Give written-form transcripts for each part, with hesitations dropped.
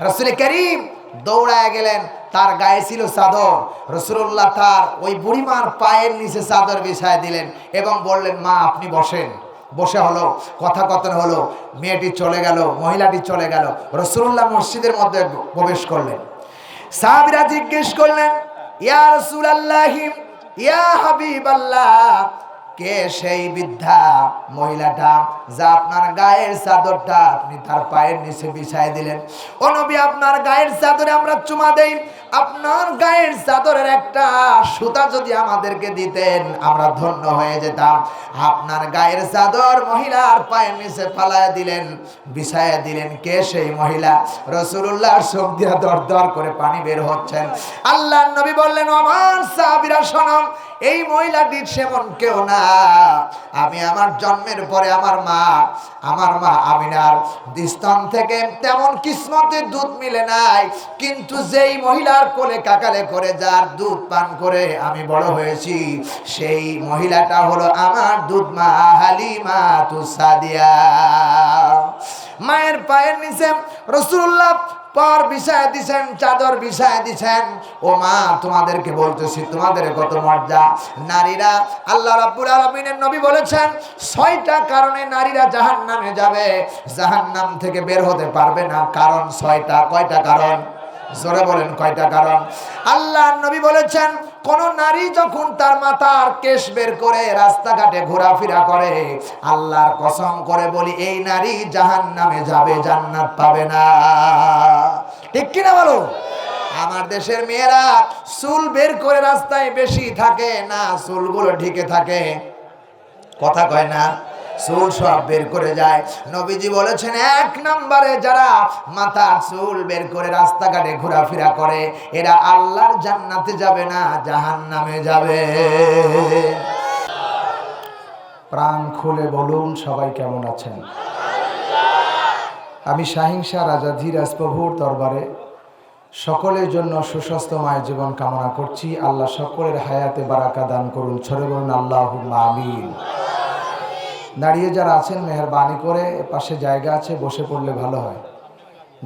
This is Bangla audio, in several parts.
রাসূল করিম দৌড়ায় গেলেন, তার গায়ে ছিল চাদর। রাসূলুল্লাহ তার ওই বুড়িমার পায়ের নিচে চাদর বিছায় দিলেন এবং বললেন, মা আপনি বসেন। বসে হলো, কথা কথন হলো, মেয়েটি চলে গেল, মহিলাটি চলে গেল। রাসূলুল্লাহ মসজিদের মধ্যে প্রবেশ করলেন। সাহাবীরা জিজ্ঞেস করলেন, ইয়া রাসূলুল্লাহ, ইয়া হাবিবাল্লাহ, কে সেই বৃদ্ধা মহিলাটা যা আপনার গায়ের চাদরটা আপনি তার পায়ের নিচে বিছায় দিলেন? ও নবী, আপনার গায়ের চাদরে আমরা চুমা দেই, আপনার গায়ের চাদরের একটা সুতা যদি আমাদেরকে দিতেন আমরা ধন্য হয়ে যেতাম। আপনার গায়ের চাদর মহিলার পায়ের নিচে ফালায় দিলেন, বিছায় দিলেন। কে সেই মহিলা? রাসূলুল্লাহ চোখ দিয়ে দর দর করে পানি বের হচ্ছেন। আল্লাহর নবী বললেন, আমার সাহাবীরা শোনো, এই মহিলাটি সেমন কেউ না। আমি আমার জন্মের পরে আমার মা আমিনার স্তন থেকে তেমন কিসমতে দুধ মিলে নাই, কিন্তু যেই মহিলার কোলে কাকালে করে যার দুধ পান করে আমি বড় হয়েছি, সেই মহিলাটা হলো আমার দুধ মা হালিমা তুসাদিয়া। মায়ের পায়ের নিচে রাসূলুল্লাহ পর বিছায় দিছেন, চাদর বিছায় দিছেন। ও মা, তোমাদেরকে বলতেছি তোমাদের কত মর্যাদা। নারীরা, আল্লাহ রাব্বুল আলামিনের নবী বলেছেন 6টা কারণে নারীরা জাহান্নামে যাবে, জাহান্নাম থেকে বের হতে পারবে না। কারণ 6টা। কয়টা কারণ? জোরে বলেন, কয়টা কারণ? আল্লাহর নবী বলেছেন, কোন নারী যখন তার মাথার কেশ বের করে রাস্তাঘাটে ঘোরাফেরা করে, আল্লাহর কসম করে বলি এই নারী জাহান্নামে যাবে, জান্নাত পাবে না। ঠিক কিনা বলো? আমার দেশের মেয়েরা চুল বের করে রাস্তায় বেশি থাকে না, চুলগুলো ঢেকে থাকে। কথা কয় না? চুল সব বের করে যায়। নবীজি বলেছেন, 1 নম্বরে যারা মাথার চুল বের করে রাস্তাঘাটে ঘোরাফেরা করে, এরা আল্লাহর জান্নাতে যাবে না, জাহান্নামে যাবে। প্রাণ খুলে বলুন সবাই কেমন আছেন? আমি শাহীন শাহ রাজা ধীরাজ প্রভুর দরবারে সকলের জন্য সুস্বাস্থ্যময় জীবন কামনা করছি। আল্লাহ সকলের হায়াতে বারাকা দান করুন। ছড়ে বলুন আল্লাহুম্মা আমিন। দাঁড়িয়ে যারা আছেন মেহরবানি করে, পাশে জায়গা আছে, বসে পড়লে ভালো হয়।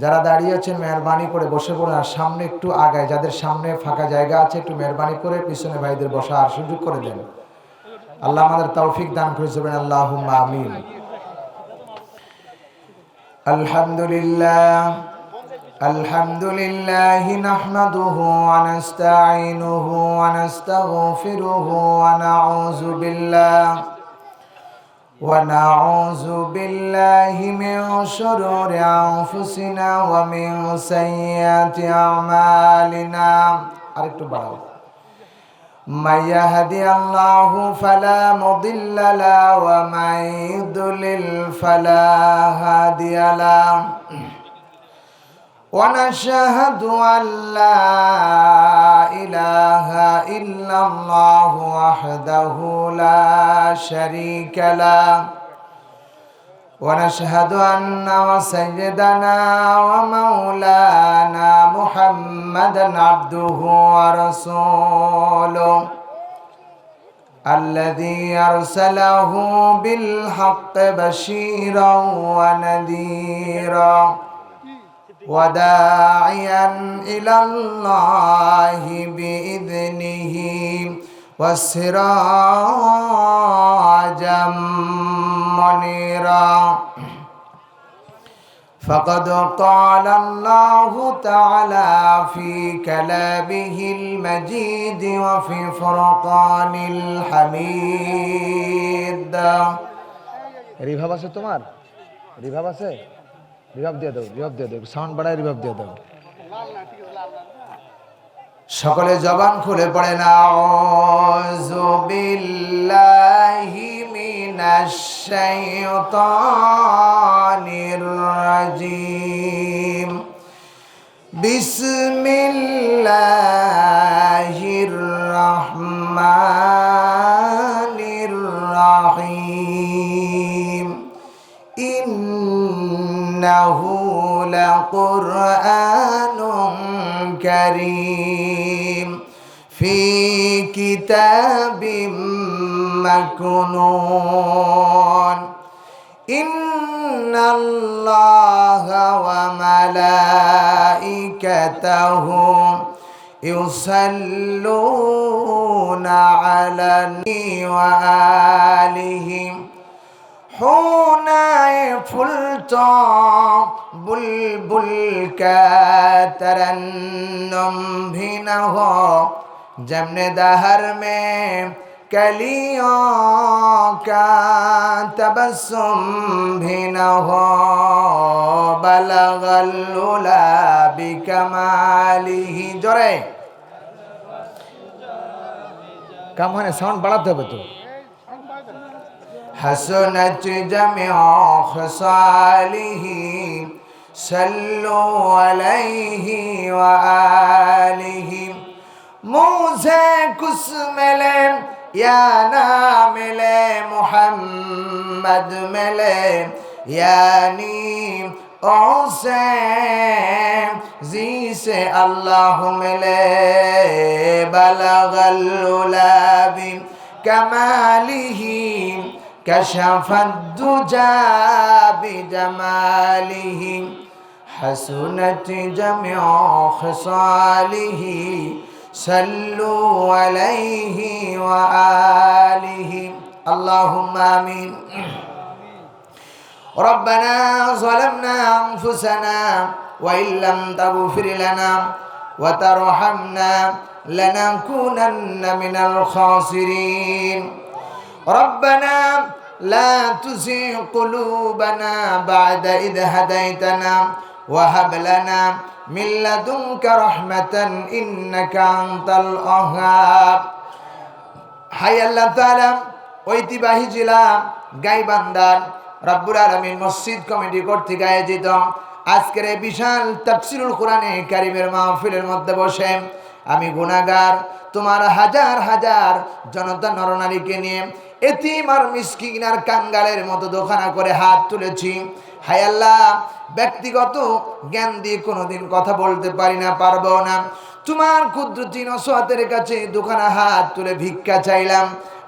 যারা দাঁড়িয়ে আছেন মেহরবানি করে বসে পড়ুন, আর সামনে একটু আগায়, যাদের সামনে ফাঁকা জায়গা আছে একটু মেহরবানি করে পিছনে ভাইদের বসার সুযোগ করে দেন। আল্লাহ আমাদের তৌফিক দান করেছেন, আল্লাহুম্মা আমিন। আলহামদুলিল্লাহ আলহামদুলিল্লাহি নাহমাদুহু ওয়া নাস্তাঈনুহু ওয়া নাস্তাগফিরুহু ওয়া নাউযু বিল্লাহি মিন শুরুরি আনফুসিনা ওয়া মিন সাইয়্যাতি আমালিনা। আরেকটু বাড়াও। মান ইয়াহদিয়াল্লাহু ফালা মুদিল্লা লাহু ওয়া মান ইউদ্লিল ফালা হাদিয়া লাহু। ونشهد أن لا إله إلا الله وحده لا شريك له ونشهد أن سيدنا ومولانا محمدا عبده ورسوله الذي أرسله بالحق بشيرا ونذيرا وداعيا إلى الله بإذنه وسراجا منيرا. فقد قال الله تعالى في كلامه المجيد وفي فرقان الحميد. রিভাব আছে তোমার? রিভাব আছে? রিভাব দিয়ে দাও, রিভাব দিয়ে দাও, সাউন্ড বাড়ায় রিভাব দিয়ে দাও। সকলে জবান খুলে পড়ে না, আউযু বিল্লাহি মিনাশ শাইতানির রাজিম। বিসমিল্লাহির রহমানির রহিম। ইন্নাহু লাকুরআনুন কারীম ফি কিতাবিম মাকনুন। ইন্নাল্লাহা ওয়া মালাইকাতাহু ইউসাল্লুনা আলান ওয়া আলিহি হোনায় ফুলতো বুলবুল কা তরন্নুম भी न हो जमने दहर में कलियों का तबस्सुम भी न हो बलगल उला बिकमालिही जोरे कम होने साउंड बढ़ाते হবে তো हसनत जमिअ खसालिही सल्लु अलैहि व आलिही मुझे कुछ मिले या ना मिले मोहम्मद मिले यानी ओसे जी से अल्लाह मिले बलगल उला बि कमालिही कशफ الدجى بجماله حسنت جميع خصاله صلوا عليه وآله اللهم آمين ربنا ظلمنا أنفسنا وإن لم تغفر لنا وترحمنا لنكونن من الخاسرين ربنا لا تزغ قلوبنا بعد إذ هديتنا وهب لنا من لدنك رحمة إنك أنت الوهاب হাই আল্লাহ তাআলা ঐতিহ্যবাহী জেলা গাইবান্ধার রব্বুল আলামিন মসজিদ কমিটি কর্তৃক আয়োজিত আজকের এই বিশাল তাফসীরুল কোরআনে কারীমের মাহফিলের মধ্যে বসে আমি গুনাহগার তোমার হাজার হাজার জনতা নরনারীকে নিয়ে এতিম আর মিসকিন আর কাঙ্গালের মতো দোকানা করে হাত তুলেছি। হায় আল্লাহ, ব্যক্তিগত জ্ঞান দিয়ে কোনোদিন কথা বলতে পারি না, পারবো না। তোমার কুদরতি নসওয়াতের কাছে দোকানা হাত তুলে ভিক্ষা চাইলাম।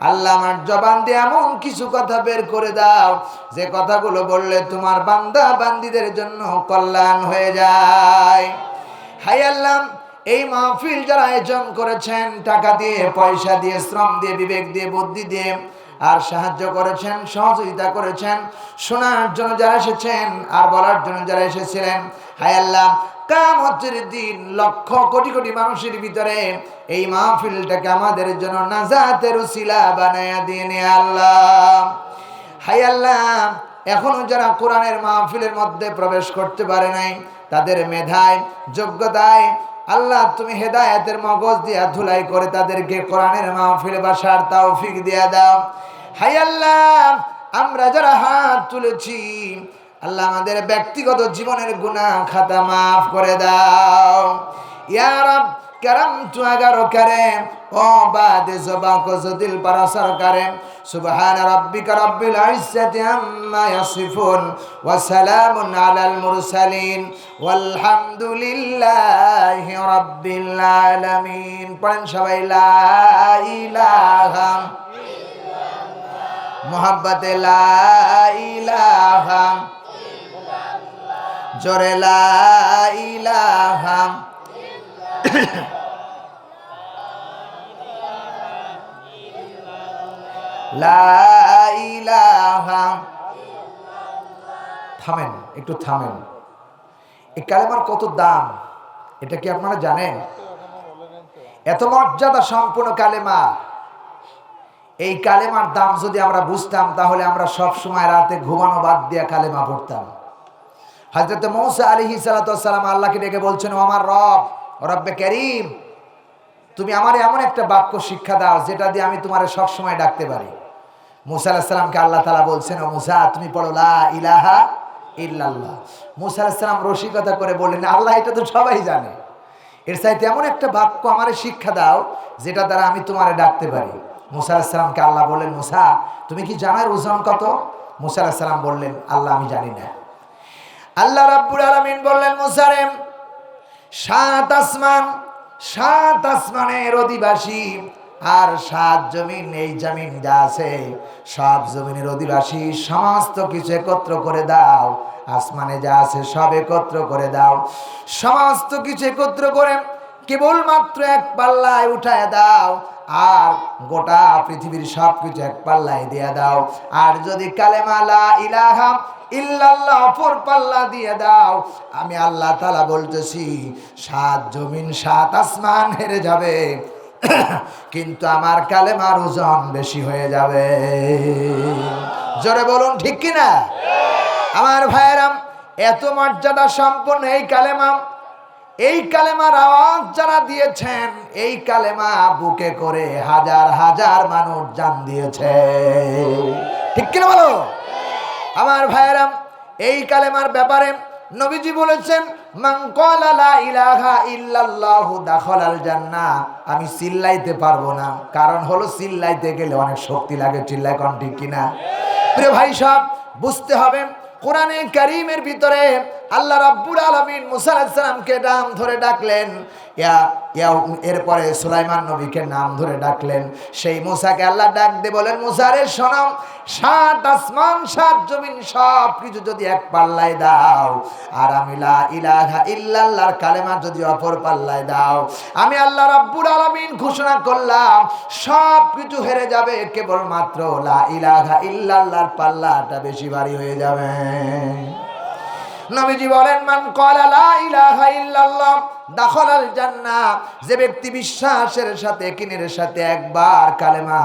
আল্লাহ, আমার জবান দিয়ে এমন কিছু কথা বের করে দাও যে কথাগুলো বললে তোমার বান্দা বান্দীদের জন্য কল্যাণ হয়ে যায়। হায় আল্লাহ, এই মাহফিল যারা আয়োজন করেছেন, টাকা দিয়ে, পয়সা দিয়ে, শ্রম দিয়ে, বিবেক দিয়ে, বুদ্ধি দিয়ে, আর সাহায্য করেছেন, সহযোগিতা করেছেন, শোনার জন্য যারা এসেছেন আর বলার জন্য যারা এসেছিলেন, হায় আল্লাহ, কিয়ামতের দিন লক্ষ কোটি কোটি মানুষের ভিতরে এই মাহফিলটাকে আমাদের জন্য নাজাতের উসিলা বানায়া দিয়ে নে আল্লাহ। হায় আল্লাহ, এখনো যারা কোরআনের মাহফিলের মধ্যে প্রবেশ করতে পারে নাই, তাদের মেধায়, যোগ্যতায় আল্লাহ তুমি হেদায়েতের মগজ দিয়া ধুলাই করে তাদেরকে কোরআনের মাহফিলে বসার তৌফিক দিয়া দাও। হায় আল্লাহ, আমরা যারা হাত তুলেছি, আল্লাহ আমাদের ব্যক্তিগত জীবনের গুনাহ খাতা মাফ করে দাও। ইয়া রব करम तू अगर करे ओ बाद ज़बा को दिल पर असर करे। सुबहान रब्बिक रब्बिल इज़्ज़ति अम्मा यसिफून व सलामुन अलल मुरसलीन वल्हम्दुलिल्लाहि रब्बिल आलामीन। पढ़ें सबाई ला इलाहा मोहब्बत ला इलाहा जोरे ला इलाहा লা ইলাহা। থামেন, একটু থামেন। এই কালেমার কত দাম এটা কি আপনারা জানেন? এত মর্যাদা সম্পূর্ণ কালেমা। এই কালেমার দাম যদি আমরা বুঝতাম, তাহলে আমরা সব সময় রাতে ঘুমানো বাদ দিয়ে কালেমা পড়তাম। হযরত মূসা আলাইহিস সালাতু ওয়াস সালাম আল্লাহকে ডেকে বলছেন, ও আমার রব, রব্বে কারীম, তুমি আমারে এমন একটা বাক্য শিক্ষা দাও যেটা দিয়ে আমি তোমারে সব সময় ডাকতে পারি। মূসা আলাইহিস সালামকে আল্লাহ তাআলা বলছেন, ও মূসা, তুমি পড়ো লা ইলাহা ইল্লাল্লাহ। মূসা আলাইহিস সালাম রসিকতা করে বললেন, আল্লাহ এটা তো সবাই জানে, এর চাইতে এমন একটা বাক্য আমারে শিক্ষা দাও যেটা দ্বারা আমি তোমারে ডাকতে পারি। মূসা আলাইহিস সালামকে আল্লাহ বললেন, মূসা, তুমি কি জানো ওজন কত? মূসা আলাইহিস সালাম বললেন, আল্লাহ আমি জানি না। আল্লাহ রাব্বুল আলামিন বললেন, মূসা রে, 7 আসমানের অধিবাসী আর 7 জমিন, এই জমিন যা আছে সব জমিনের অধিবাসী সমস্ত কিছু একত্র করে দাও। আসমানে যা আছে সব একত্র করে দাও। সমস্ত কিছু একত্র করে কেবলমাত্র এক পাল্লায় উঠায় দাও। আর গোটা পৃথিবীর সব কিছু এক পাল্লায় দিয়ে দাও। আর যদি কালেমা লা ইলাহা ইল্লাল্লাহ অপর পাল্লা দিয়ে দাও, আমি আল্লাহ তাআলা বলতেছি 7 জমিন 7 আসমান হেরে যাবে, কিন্তু আমার কালেমার ওজন বেশি হয়ে যাবে। জোরে বলুন ঠিক কিনা? আমার ভাইয়েরাম, এত মর্যাদা সম্পন্ন এই কালেমা, এই কালেমার আওয়াজ যারা দিয়েছেন, এই কালেমা বুকে করে হাজার হাজার মানুষ জান দিয়েছে। ঠিক কিনা বলো? আমার ভাইয়েরাম, এই কালেমার ব্যাপারে নবীজি বলেছেন, মান ক্বালা লা ইলাহা ইল্লাল্লাহু দাখালাল জান্নাহ। আমি চিল্লাইতে পারবো না, কারণ হলো চিল্লাইতে গেলে অনেক শক্তি লাগে। চিল্লায় কোন ঠিক কিনা? প্রিয় ভাই সব বুঝতে হবে, কোরআনে কারীমের ভিতরে আল্লাহ রাব্বুল আলামিন মুসা আলাইহিস সালামকে নাম ধরে ডাকলেন, এরপরে সুলাইমান নবীকে নাম ধরে ডাকলেন। সেই মুসাকে আল্লাহ ডাক দিয়ে বলেন, মুসা রে শোনো, 7 আসমান 7 জমিন সব কিছু যদি এক পাল্লায় দাও, আর আমি লা ইলাহা ইল্লাল্লাহর কালেমা যদি অপর পাল্লায় দাও, আমি আল্লাহ রাব্বুল আলামিন ঘোষণা করলাম সব কিছু হেরে যাবে, কেবলমাত্র লা ইলাহা ইল্লাল্লাহর পাল্লাটা বেশি ভারী হয়ে যাবে। নবীজি বলেন, মান ক্বালা লা ইলাহা ইল্লাল্লাহ দাখালাল জান্নাহ। যে ব্যক্তি বিশ্বাসের সাথে কিনের সাথে একবার কালেমা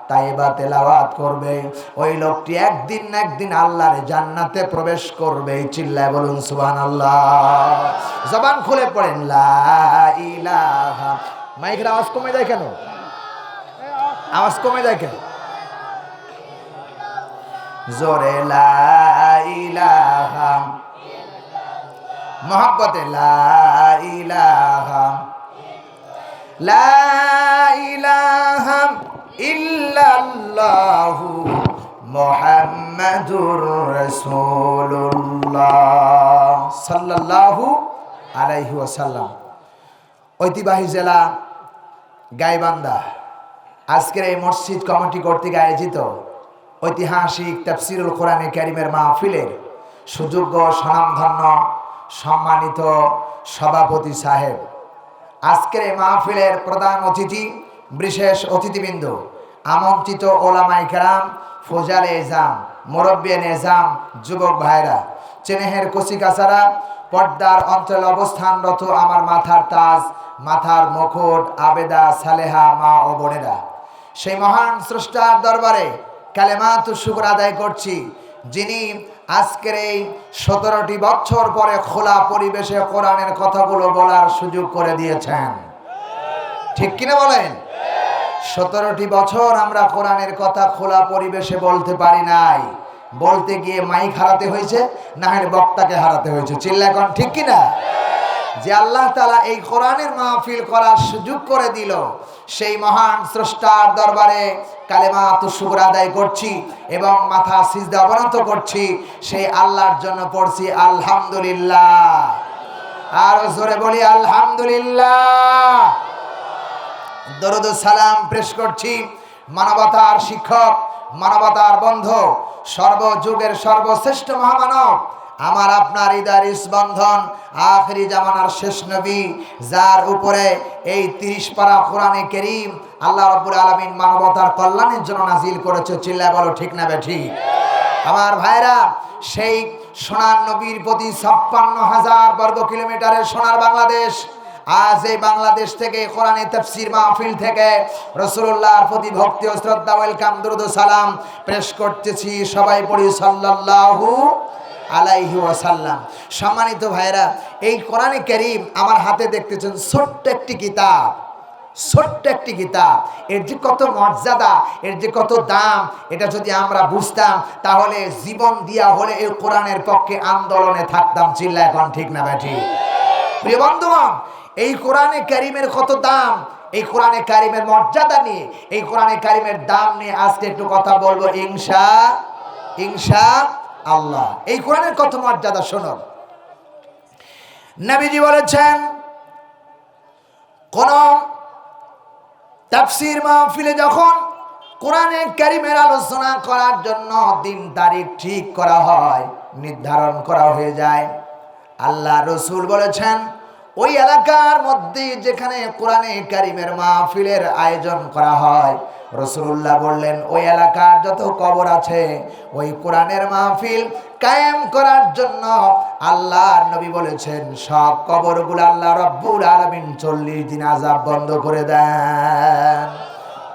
তাইবা তেলাওয়াত করবে, ওই লোকটি একদিন না একদিন আল্লাহর জান্নাতে প্রবেশ করবে। চিল্লায় বলুন সুবহানাল্লাহ। জবান খুলে পড়েন লা ইলাহা। মাইকের আওয়াজ কমে যায় কেন? আওয়াজ কমে যায় কেন? জোরে লা ইলাহা, মোহাব্বতে লা ইলাহা, লা ইলাহা ইল্লাল্লাহু মুহাম্মাদুর রাসূলুল্লাহ সাল্লাল্লাহু আলাইহি ওয়াসাল্লাম। ঐতিহ্যবাহী জেলা গাইবান্ধা আজকের এই মসজিদ কমিটি কর্তৃক আয়োজিত ঐতিহাসিক তাফসীরুল কোরআনে কারীমের মাহফিলের সুযোগ্য স্বনামধন্য সম্মানিত সভাপতি সাহেব, আজকের এই মাহফিলের প্রধান অতিথি, বিশেষ অতিথিবৃন্দ, আমন্ত্রিত ওলামায়ে কেরাম, ফোজালে এজাম, মুরব্বিয়ে নেজাম, যুবক ভাইরা, চেনেহের কচিকাচারা, পর্দার অঞ্চলে অবস্থানরত আমার মাথার তাজ, মাথার মুকুট, আবেদা সালেহা মা ও বোনেরা, সেই মহান স্রষ্টার দরবারে কালেমাতু শুকর আদায় করছি, যিনি আজকের এই 17টি বছর পরে খোলা পরিবেশে কোরআনের কথাগুলো বলার সুযোগ করে দিয়েছেন। ঠিক কিনা বলেন? 17টি বছর আমরা কোরআনের কথা খোলা পরিবেশে বলতে পারি নাই। বলতে গিয়ে মাইক হারাতে হয়েছে, না হলে বক্তাকে হারাতে হয়েছে। চিল্লা এখন ঠিক কিনা? যে আল্লাহ তাআলা এই কোরআনের মাহফিল করার সুযোগ করে দিল, সেই মহান স্রষ্টার দরবারে কালেমাতু শুকর আদায় করছি এবং মাথা সিজদা অবনত করছি। সেই আল্লাহর জন্য পড়ছি আলহামদুলিল্লাহ। আর জোরে বলি আলহামদুলিল্লাহ। দরুদ ও সালাম পেশ করছি মানবতার শিক্ষক, মানবতার বন্ধু, সর্বযুগের সর্বশ্রেষ্ঠ মহামানব, আমার আপনার হৃদয়ের স্পন্দন, আখেরি জামানার শেষ নবী, যার উপরে এই 30 পারা কোরআনে কারীম আল্লাহ রাব্বুল আলামিন মানবতার কল্যাণের জন্য নাজিল করেছে। চিল্লায় বলো ঠিক না বেঠিক? আমার ভাইরা, সেই সোনার নবীর প্রতি 56,000 বর্গ কিলোমিটারের সোনার বাংলাদেশ, আজ এই বাংলাদেশ থেকে কোরআনে তাফসীর মাহফিল থেকে রাসূলুল্লাহর প্রতি ভক্তি ও শ্রদ্ধা, ওয়েলকাম, দরুদ ও সালাম পেশ করতেছি। সবাই পড়ি সাল্লাল্লাহু আলাইহি ওয়াসাল্লাম। সম্মানিত ভাইরা, এই কোরআনে কারীম আমার হাতে দেখতেছেন ছোট্ট একটি কিতাব, ছোট্ট একটি কিতাব। এর যে কত মর্যাদা, এর যে কত দাম, এটা যদি আমরা বুঝতাম তাহলে জীবন দিয়া হলে এই কোরআনের পক্ষে আন্দোলনে থাকতাম। চিল্লা এখন ঠিক না বেঠি? প্রিয় বন্ধুগণ, এই কোরআনে কারীমের কত দাম, এই কোরআনে কারীমের মর্যাদা নিয়ে, এই কোরআনে কারীমের দাম নিয়ে আজকে একটু কথা বলবো ইনশাআল্লাহ। এই কোরআনের কত মর্যাদা শুনুন। নবীজি বলেছেন, কোন তাফসীর মাহফিলে যখন কোরআনে কারীমের আলোচনা করার জন্য দিন তারিখ ঠিক করা হয়, নির্ধারণ করা হয়ে যায়, আল্লাহ রসুল বলেছেন ওই এলাকার মধ্যে যেখানে কোরআনে কারীমের মাহফিলের আয়োজন করা হয়, রাসূলুল্লাহ বললেন ওই এলাকার যত কবর আছে ওই কোরআনের মাহফিল কায়েম করার জন্য আল্লাহর নবী বলেছেন সব কবরগুলো আল্লাহ রাব্বুল আলামিন 40 দিন আযাব বন্ধ করে দেন।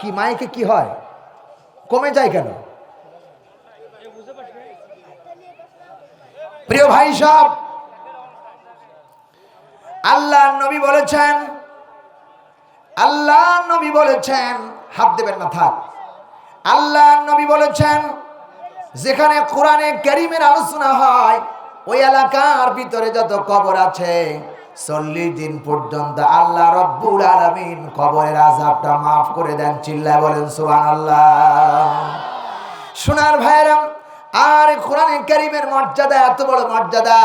কি মাইকে কি হয়, কমে যায় কেন? প্রিয় ভাই সব, আল্লাহ নবী বলেছেন, আল্লাহ নবী বলেছেন, হাত দেবেন না, থাক। আল্লাহ নবী বলেছেন যেখানে কোরআনে কারীমের আলোচনা হয় ওই এলাকার ভিতরে যত কবর আছে 40 দিন পর্যন্ত আল্লাহ রাব্বুল আলামিন কবরের আযাবটা মাফ করে দেন। চিল্লায় বলেন সুবহানাল্লাহ। সোনার ভাইরা, আর কোরআনে কারীমের মর্যাদা এত বড় মর্যাদা,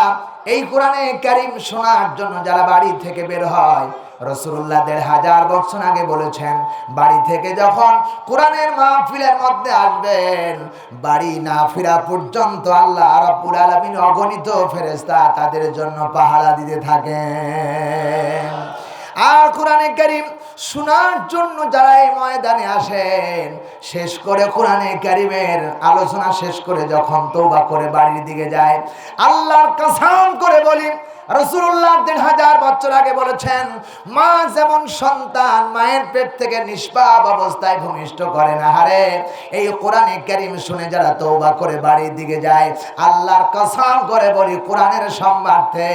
এই কোরআনে কারীম শোনার জন্য যারা বাড়ি থেকে বের হয়, রাসূলুল্লাহ 1500 বছর আগে বলেছেন বাড়ি থেকে যখন কোরআনের মাহফিলের মধ্যে আসবেন বাড়ি না ফেরা পর্যন্ত আল্লাহ রাব্বুল আলামিন অগণিত ফেরেশতা তাদের জন্য পাহারা দিতে থাকেন। আর কোরআনে কারীম শোনার জন্য যারা এই ময়দানে আসেন, শেষ করে কোরআনে কারীমের আলোচনা শেষ করে যখন তওবা করে বাড়ির দিকে যায়, আল্লাহর কসম করে বলি রাসূলুল্লাহ 1500 বছর আগে বলেছেন মা যেমন সন্তান মায়ের পেট থেকে নিষ্পাপ অবস্থায় ভূমিষ্ঠ করে না, হারে এই কোরআনে কারীম শুনে যারা তওবা করে বাড়ির দিকে যায়, আল্লাহর কসম করে বলি কোরআনের সম্মানার্থে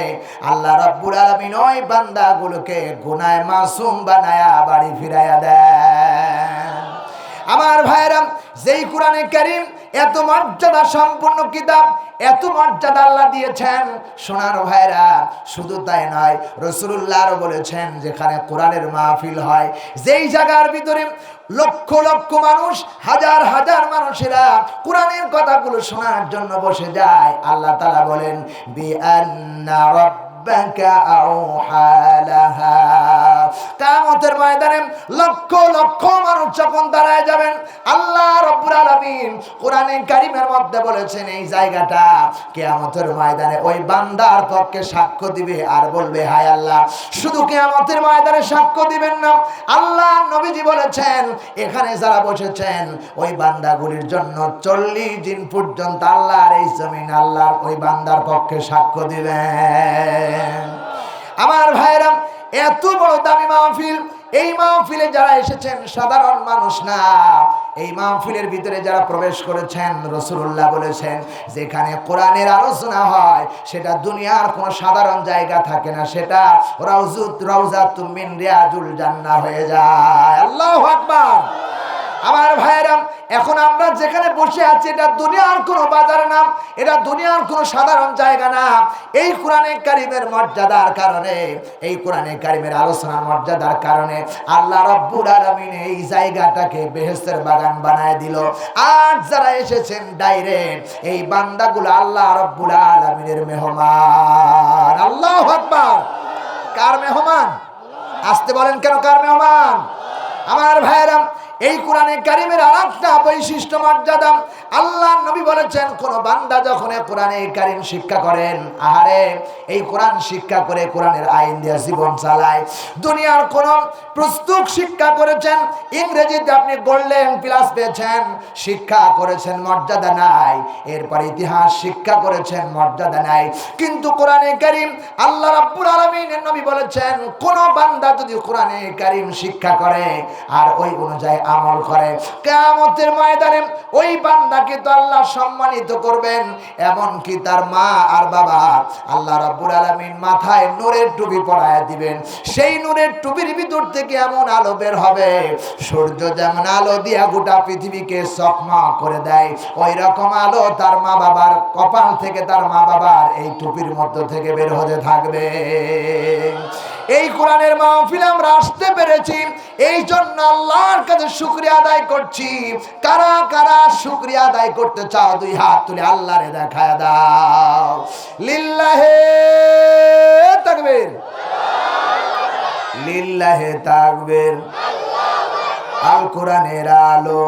আল্লাহ রাব্বুল আলামিন ওই বান্দাগুলোকে গুনাহে মাসুম বানায়া বাড়ি ফিরাইয়া দেন। আমার ভাইরা, যেই কোরআনে কারীম এত মর্যাদা সম্পন্ন কিতাব, এত মর্যাদা আল্লাহ দিয়েছেন, সোনার ভাইরা শুধু তাই নয়, রাসূলুল্লাহ আরো বলেছেন যেখানে কোরআনের মাহফিল হয়, যেই জায়গার ভিতরে লক্ষ লক্ষ মানুষ, হাজার হাজার মানুষেরা কোরআনের কথাগুলো শোনার জন্য বসে যায়, আল্লাহ তাআলা বলেন বিআন্না রাব্বাকা আওহা লাহা। কিয়ামতের ময়দানে লক্ষ লক্ষ মানুষ যখন দাঁড়ায় যাবেন, আল্লাহ রাব্বুল আলামিন কোরআনে কারীমের মধ্যে বলেছেন এই জায়গাটা কিয়ামতের ময়দানে ওই বান্দার পক্ষে সাক্ষ্য দিবে আর বলবে হায় আল্লাহ, শুধু কিয়ামতের ময়দানে সাক্ষ্য দিবেন না, আল্লাহ নবীজি বলেছেন এখানে যারা বসেছেন ওই বান্দাগুলির জন্য 40 দিন পর্যন্ত আল্লাহর এই জমিন আল্লাহর ওই বান্দার পক্ষে সাক্ষ্য দিবেন। আমার ভাইরা, এত বড় দামি মাহফিল, এই মাহফিলে যারা এসেছেন সাধারণ মানুষ না, এই মাহফিলের ভিতরে যারা প্রবেশ করেছেন, রাসূলুল্লাহ বলেছেন যেখানে কোরআনের আলোচনা হয় সেটা দুনিয়ার কোনো সাধারণ জায়গা থাকে না, সেটা রাউজাতুম মিন রিয়াজুল জান্নাহ হয়ে যায়। আল্লাহু আকবার। আমার ভাইরা, এখন আমরা যেখানে বসে আছি এটা দুনিয়ার কোনো বাজার না, এটা দুনিয়ার কোনো সাধারণ জায়গা না। এই কোরআনে কারীমের মর্যাদার কারণে, এই কোরআনে কারীমের আলোচনার মর্যাদার কারণে আল্লাহ রাব্বুল আলামিন এই জায়গাটাকে বেহেশতের বাগান বানায় দিল। আর যারা এসেছেন ডাইরেক্ট, এই বান্দাগুলো আল্লাহ রাব্বুল আলামিনের মেহমান। আল্লাহু আকবার। কার মেহমান? আসতে বলেন কেন, কার মেহমান? আমার ভাইরা, এই কোরআনে কারীমের আরেকটা বৈশিষ্ট্য মর্যাদা, আল্লাহ নবী বলেছেন কোন বান্দা যখন কোরআনে কারীম শিক্ষা করেন, আহারে এই কোরআন শিক্ষা করে কোরআনের আইন দিয়ে জীবন চালায়। দুনিয়ার কোন পুস্তক শিক্ষা করেছেন, ইংরেজিতে আপনি গোল্ডেন প্লাস পেয়েছেন, শিক্ষা করেছেন, মর্যাদা নাই। এরপর ইতিহাস শিক্ষা করেছেন, মর্যাদা নাই। কিন্তু কোরআনে কারীম আল্লাহ রাব্বুল আলামিনের নবী বলেছেন কোন বান্দা যদি কোরআনে কারীম শিক্ষা করে আর ওই অনুযায়ী আমল করে, কিয়ামতের ময়দানে ওই বান্দাকে তো আল্লাহ সম্মানিত করবেন, এমন কি তার মা আর বাবা আল্লাহ রাব্বুল আলামিন মাথায় নূরের টুপি পরায় দিবেন। সেই নূরের টুপির ভিতর থেকে এমন আলো বের হবে, সূর্য যেমন আলো দিয়া গোটা পৃথিবীকে চকমক করে দেয়, ওই রকম আলো তার মা বাবার কপাল থেকে, তার মা বাবার এই টুপির মধ্য থেকে বের হতে থাকবে। এই কোরআনের মাহফিলে আমরা আসতে পেরেছি, এই জন্য আল্লাহর কাছে শুকরিয়া আদায় করছি। কারা কারা শুকরিয়া আদায় করতে চাও, দুই হাত তুলে আল্লাহরে দেখায় দাও। লিল্লাহে তাকবীর, লিল্লাহে তাকবীর। আল কোরআনের আলো,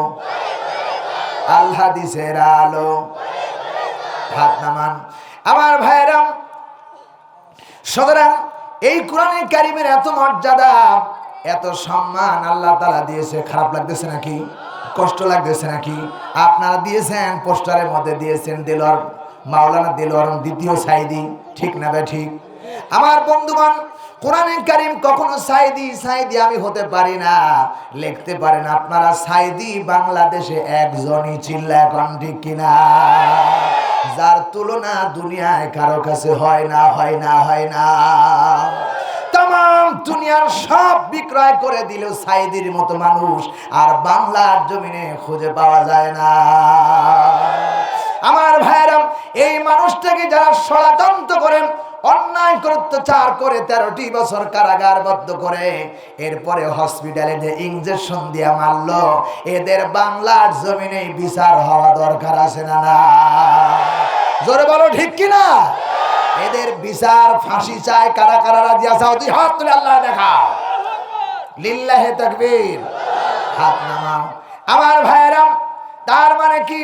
আল হাদিসের আলো। হাত নামান আমার ভাইরাম। সুতরাং এই কোরআনে কারিমের এত মর্যাদা, এত সম্মান আল্লাহ তাআলা দিয়েছে। খারাপ লাগতেছে নাকি? কষ্ট লাগতেছে নাকি? আপনারা দিয়েছেন, পোস্টারের মধ্যে দিয়েছেন দেলোয়ার, মাওলানা দেলোয়ার দ্বিতীয় সাইদি, ঠিক না বে ঠিক? আমার বন্ধুগণ, কোরআনে কারিম কখনো সাইদি সাইদি আমি হতে পারি না, লিখতে পারেন আপনারা সাইদি বাংলাদেশে একজনই, চিল্লা এখন ঠিক কিনা? যার তুলনা দুনিয়ায় কারো কাছে হয় না, হয় না, হয় না। তাম দুনিয়ার সব বিক্রয় করে দিল সাইদির মতো মানুষ আর বাংলার জমিনে খুঁজে পাওয়া যায় না। আমার ভাইয়েরা, এই মানুষটাকে যারা ষড়যন্ত্র করেন, অন্যায় অত্যাচার করে 13টি বছর কারাগারবদ্ধ করে এরপরে হসপিটালে যে ইনজেকশন দিয়ে মারলো, এদের বাংলার জমিনে বিচার হওয়া দরকার আছে না? না, জোরে বলো ঠিক কিনা? এদের বিচার, ফাঁসি চায়। কারা কারা রাজি আছে? দুই হাত তুলে আল্লাহ দেখাও, লিল্লাহে তাকবীর। হাত নামাও আমার ভাইয়েরা। তার মানে কি?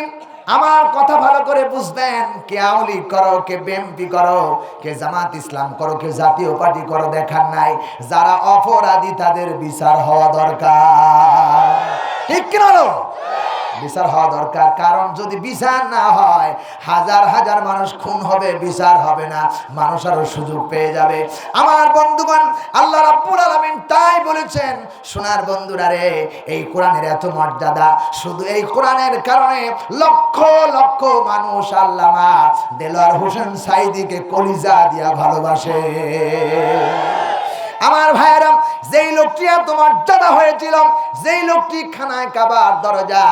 আমার কথা ভালো করে বুঝবেন। কে আওয়ামী লীগ করো, কে বিএনপি করো, কে জামাত ইসলাম করো, কে জাতীয় পার্টি করো, দেখার নাই। যারা অপরাধী তাদের বিচার হওয়া দরকার, ঠিক কিনা? বিচার হওয়া দরকার। কারণ যদি বিচার না হয়, হাজার হাজার মানুষ খুন হবে, বিচার হবে না, মানুষ আরো সুযোগ পেয়ে যাবে। আমার বন্ধুগণ, আল্লাহ রাব্বুল আলামিন তাই বলেছেন, সোনার বন্ধুরা রে, এই কোরআনের এত মর্যাদা, শুধু এই কোরআনের কারণে লক্ষ লক্ষ মানুষ আল্লামা দেলোয়ার হোসেন সাইদিকে কলিজা দিয়া ভালোবাসে। আমার ভাইয়েরা, যেই লোকটি এত মর্যাদা হয়েছিল, যেই লোকটি খানায় কাবার দরজা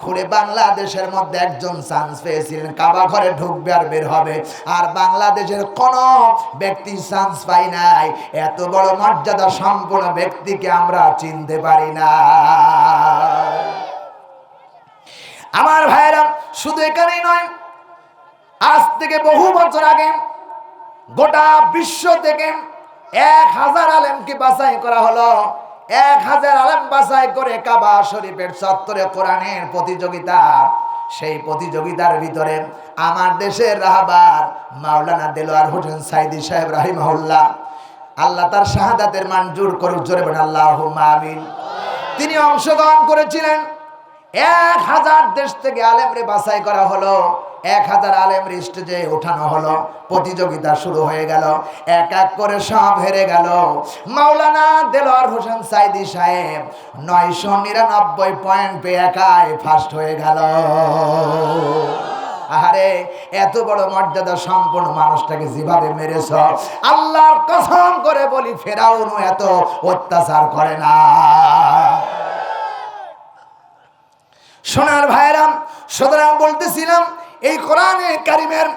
খুলে বাংলাদেশের মধ্যে একজন চান্স পেয়েছিলেন, কাবা ঘরে ঢুকবে আর বের হবে, আর বাংলাদেশের কোন ব্যক্তি চান্স পাই নাই। এত বড় মর্যাদা সম্পন্ন ব্যক্তিকে আমরা চিনতে পারি না। আমার ভাইয়েরা, শুধু এখানেই নয়, আজ থেকে বহু বছর আগে গোটা বিশ্ব থেকে 1000 আলেমকে বাছাই করা হলো। 1000 আলেম বাছাই করে কাবা শরীফের চত্বরে কোরআনের প্রতিযোগিতা। সেই প্রতিযোগিতার ভিতরে আমার দেশের রাহবার মাওলানা দেলোয়ার হোসেন সাইদি সাহেব রাহিমাহুল্লাহ, আল্লাহ তার শাহাদাতের মঞ্জুর করুক, জোরে বলেন আল্লাহুম্মা আমিন। তিনি অংশগ্রহণ করেছিলেন। 1000 দেশ থেকে আলেমরে বাছাই করা হলো। 1000 আলেম স্টেজে ওঠানো হলো, প্রতিযোগিতা শুরু হয়ে গেল। এক এক করে সব হেরে গেল। মাওলানা দেলোয়ার হোসেন সাইদি সাহেব 999 পয়েন্ট পেয়ে একাই ফার্স্ট হয়ে গেল। আরে এত বড় মর্যাদা সম্পন্ন মানুষটাকে যেভাবে মেরেছ, আল্লাহর কসম করে বলি ফেরাউনও এত অত্যাচার করে না। সোনার ভাইরাম, সুতরাং বলতেছিলাম, এই কোরআনে কারিমের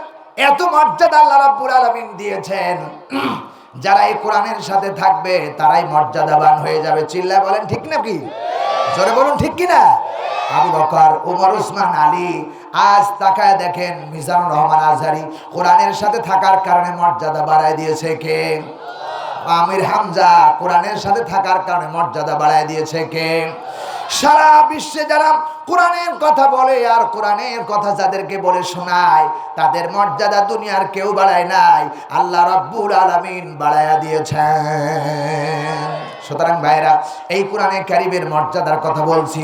এত মর্যাদা আল্লাহ রাব্বুল আলামিন দিয়েছেন। যারা এই কোরআনের সাথে থাকবে তারাই মর্যাদাবান হয়ে যাবে। চিল্লায় বলেন ঠিক নাকি? জোরে বলুন ঠিক কিনা? আবু বকর, ওমর, ওসমান, আলী, আজ তাকায় দেখেন মিজানুর রহমান আজহারি কোরআনের সাথে থাকার কারণে মর্যাদা বাড়ায় দিয়েছে কে? আমির হামজা কোরআনের সাথে থাকার কারণে মর্যাদা বাড়ায় দিয়েছে কে? সারা বিশ্বে যারা কোরআনের কথা বলে আর কোরআনের কথা যাদেরকে বলে শোনায়, তাদের মর্যাদা দুনিয়ার কেউ বাড়ায় নাই, আল্লাহ রাব্বুল আলামিন বাড়ায়া দিয়েছেন। সুতরাং ভাইরা, এই কোরআনে কারিমের মর্যাদার কথা বলছি।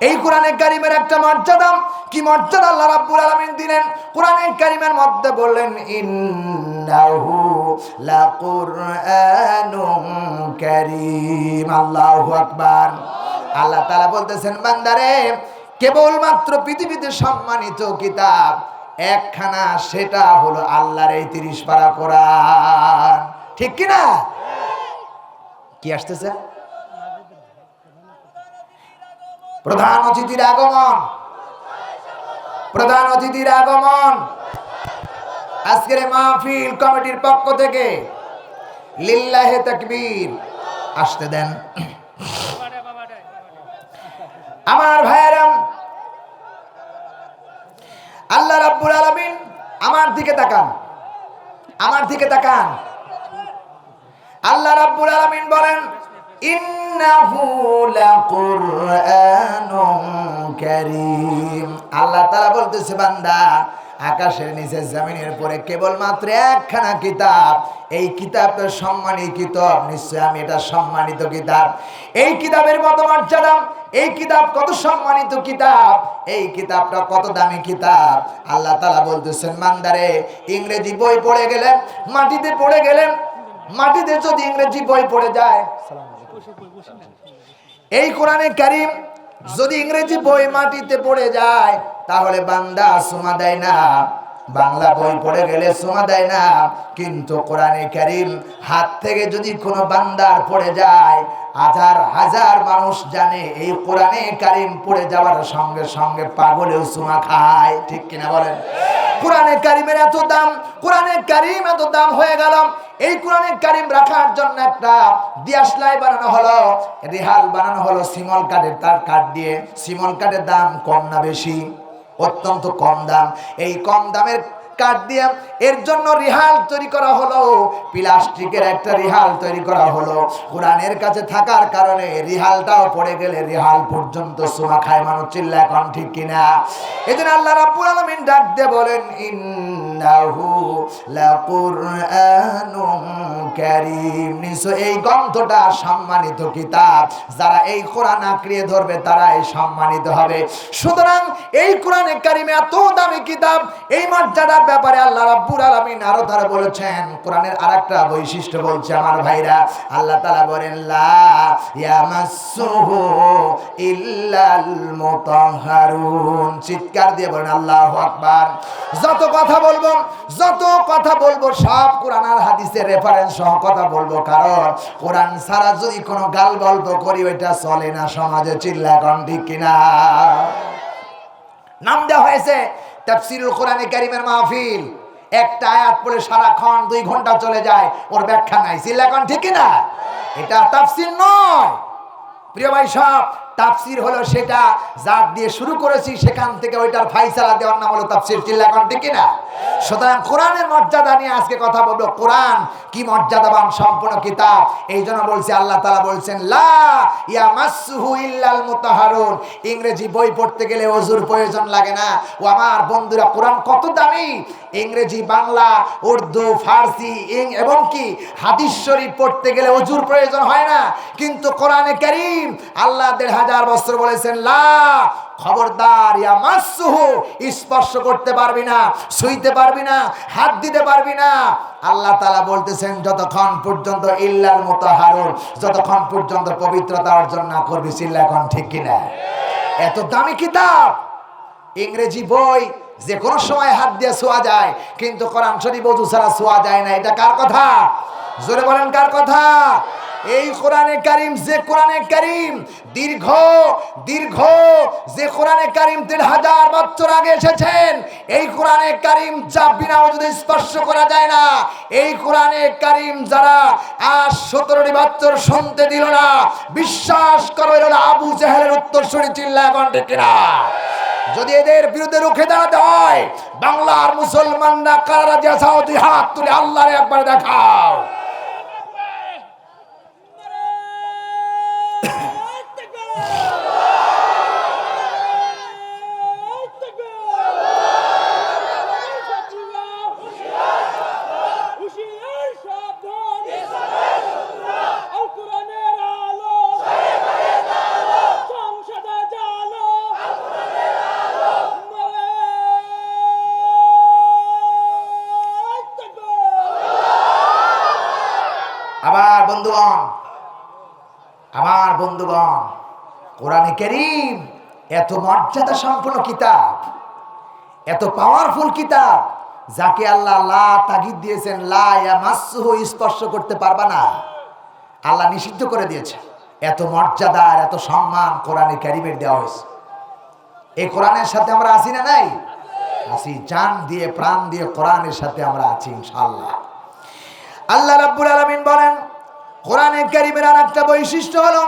এই কোরআনে কারিমের একটা মর্যাদা, কি মর্যাদা আল্লাহ রাব্বুল আলামিন দিলেন। কোরআনে কারিমের মধ্যে বললেন, ইন্নাহু লাকুরআনুন কারীম। আল্লাহু আকবার। আল্লাহ তাআলা বলতেছেন, বান্দারে, কেবলমাত্র পৃথিবীতে সম্মানিত কিতাব একখানা, সেটা হলো আল্লাহর এই 30 পারা কোরআন। ঠিক কি না? কি আসতেছে? প্রধান অতিথির আগমন, প্রধান অতিথির আগমন। আজকের মাহফিল কমিটির পক্ষ থেকে লিল্লাহে তাকবীর। আসতে দেন আমার ভাইয়েরা। আল্লাহ রাব্বুল আলামিন, আমার দিকে তাকান, আমার দিকে তাকান। আল্লাহ রাব্বুল আলামিন বলেন, ইন্নাহু লাকুরআনুন কারীম। আল্লাহ তাআলা বলতেছে, বান্দা আকাশের নিচে জমিনের উপরে কেবলমাত্র একখানা কিতাব, এই কিতাবটা সম্মানিত কিতাব, নিশ্চয় আমি এটা সম্মানিত কিতাব। এই কিতাবের কত মর্যাদা, এই কিতাব কত সম্মানিত কিতাব, এই কিতাবটা কত দামি কিতাব। আল্লাহ তাআলা বলতেছেন, বান্দারে ইংরেজি বই পড়ে গেলেন, মাটিতে পড়ে গেলেন, মাটিতে যদি ইংরেজি বই পড়ে যায়, এই কোরআনে কারীম যদি ইংরেজি বই মাটিতে পড়ে যায়, তাহলে বান্দা সুমা দেয় না। বাংলা বই পড়ে গেলে সুমা দেয় না, কিন্তু কোরআনে কারীম হাত থেকে যদি কোনো বান্দার পড়ে যায়, হাজার হাজার মানুষ জানে এই কোরআনে কারীম পড়ে যাওয়ার সঙ্গে সঙ্গে পাগলেও সুমা খায়। ঠিক কিনা বলেন? কোরআনে কারীমের এত দাম, কোরআনে কারীম এত দাম হয়ে গেল, এই কোরআনে কারীম রাখার জন্য একটা দিয়াশলাই বানানো হলো, রিহাল বানানো হলো শিমল কাঠের, তার কাঠ দিয়ে। শিমল কাঠের দাম কম না বেশি? অত্যন্ত কম দাম। এই কম দামের কাঠ দিয়ে এর জন্য রিহাল তৈরি করা হলো, প্লাস্টিকের একটা রিহাল তৈরি করা হলো। কোরআনের কাছে থাকার কারণে রিহালটাও পড়ে গেলে রিহাল পর্যন্ত সুমা খায় মানুষ। চিল্লা এখন ঠিক কিনা? এজন্য আল্লাহ রাব্বুল আলামিন ডাক দিয়ে বলেন, ইন্নাহু লাকুরআনুন কারীম, নিশ্চয় এই গ্রন্থটা সম্মানিত কিতাব। যারা এই কোরআন আঁকড়িয়ে ধরবে তারাই সম্মানিত হবে। সুতরাং এই কোরআনে কারীমে এত দামি কিতাব, এই মর্যাদার ব্যাপারে আল্লাহ রাব্বুল আলামিন আরো তারা বলেছেন। কোরআনের আরেকটা বৈশিষ্ট্য বলছে আমার ভাইরা, আল্লাহ তাআলা বলেন, লা ইয়ামাসসুহু ইল্লাল মুতাহহারুন। চিৎকার দিয়ে বলেন আল্লাহু আকবার। যত কথা বলবো সব কোরআন আর হাদিসের রেফারেন্স সহ কথা বলবো, কারণ কোরআন ছাড়া যদি কোনো গাল গল্প করি ওইটা চলে না সমাজে। চিল্লা এখন ঠিক কিনা? নাম দেওয়া হয়েছে তাফসীরুল কোরআনে কারীমের মাহফিল। একটা আয়াত পড়ে সারাক্ষণ 2 ঘন্টা চলে যায়, ওর ব্যাখ্যা নাই। চিল্লা এখন ঠিক কিনা? এটা তাফসীর নয় প্রিয় ভাই সব। তাফসীর হলো সেটা যা দিয়ে শুরু করেছি সেখান থেকে ওইটার ফায়সালা দেওয়ার নাম হলো তাফসীর। চিল্লা এখন ঠিক কিনা? সুতরাং কোরআনের মর্যাদা নিয়ে আজকে কথা বলবো। কোরআন কি মর্যাদাবান সম্পূর্ণ কিতাব। এই জন্য বলছি, আল্লাহ তাআলা বলছেন, লা ইয়ামাসসুহু ইল্লাল মুতাহহারুন। ইংরেজি বই পড়তে গেলে ওযুর প্রয়োজন লাগে না। ও আমার বন্ধুরা, কোরআন কত দামি। ইংরেজি, বাংলা, উর্দু, ফার্সি এবং কি হাদিস শরীফ পড়তে গেলে ওযুর প্রয়োজন হয় না, কিন্তু কোরআনে কারীম আল্লাহ 1500 বছর বলেছেন, লা, খবরদার, ইয়ামাসসুহু, স্পর্শ করতে পারবি না, ছুঁইতে পারবি না, হাত দিতে পারবি না। আল্লাহ তাআলা বলতেছেন, যতক্ষণ পর্যন্ত ইল্লাল মুতাহহারুন, যতক্ষণ পর্যন্ত পবিত্রতা অর্জন না করবি। চিল্লা এখন ঠিক কিনা? এত দামি কিতাব। ইংরেজি বই যে কোনো সময় হাত দিয়ে ছোঁয়া যায়, কিন্তু কোরআন শরীফ ওযু ছাড়া ছোঁয়া যায় না। এটা কার কথা? জোরে বলেন, কার কথা? এই কোরআনে কারীম, যে কোরআনে কারীম দীর্ঘ যে কোরআনে কারীম 1500 বছর আগে এসেছেন, এই কোরআনে কারীম যা বিনা ওযুতে স্পর্শ করা যায় না। এই কোরআনে কারীম যারা আজ 17 বছর শুনতে দিল না, বিশ্বাস করো এরা আবু জেহেলের উত্তরসূরি। চিল্লা এখন ঠিক কিনা? যদি এদের বিরুদ্ধে রুখে দাঁড়াতে হয়, বাংলার মুসলমানরা কারা রাজি আছো? 2 হাত তুলে আল্লাহরে একবার দেখাও। আমার বন্ধুগণ, কোরআনে কারীম এত মর্যাদা সম্পন্ন কিতাব, এত পাওয়ারফুল কিতাব, যাকে আল্লাহ লা তাগিদ দিয়েছেন, লা ইয়ামাসসুহু, স্পর্শ করতে পারবা না, আল্লাহ নিষিদ্ধ করে দিয়েছে। এত মর্যাদা আর এত সম্মান কোরআনে কারীমের দেওয়া হয়েছে। এই কোরআনের সাথে আমরা আছি না নাই? আছি। জান দিয়ে প্রাণ দিয়ে কোরআনের সাথে আমরা আছি ইনশাআল্লাহ। আল্লাহ রাব্বুল আলামিন বলেন, কোরআনে কারীমের আরেকটা বৈশিষ্ট্য হলো,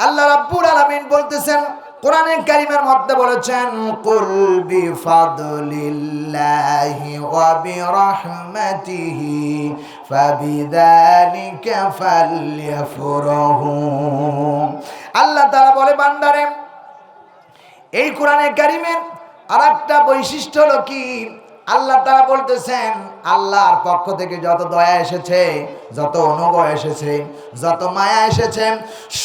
আল্লাহ রাব্বুল আলামিন বলতেছেন, কোরআনে কারীমের মধ্যে বলেছেন কুল বিফাদলিল্লাহি ওয়া বিরাহমাতিহি ফাবিযালিকা ফালইফরাহু। আল্লাহ তাআলা বলে, বান্দারে এই কোরআনে কারীমের আরেকটা বৈশিষ্ট্য হলো কি, আল্লাহ তাআলা বলতেছেন আল্লাহর পক্ষ থেকে যত দয়া এসেছে, যত অনুগ্রহ এসেছে, যত মায়া এসেছে,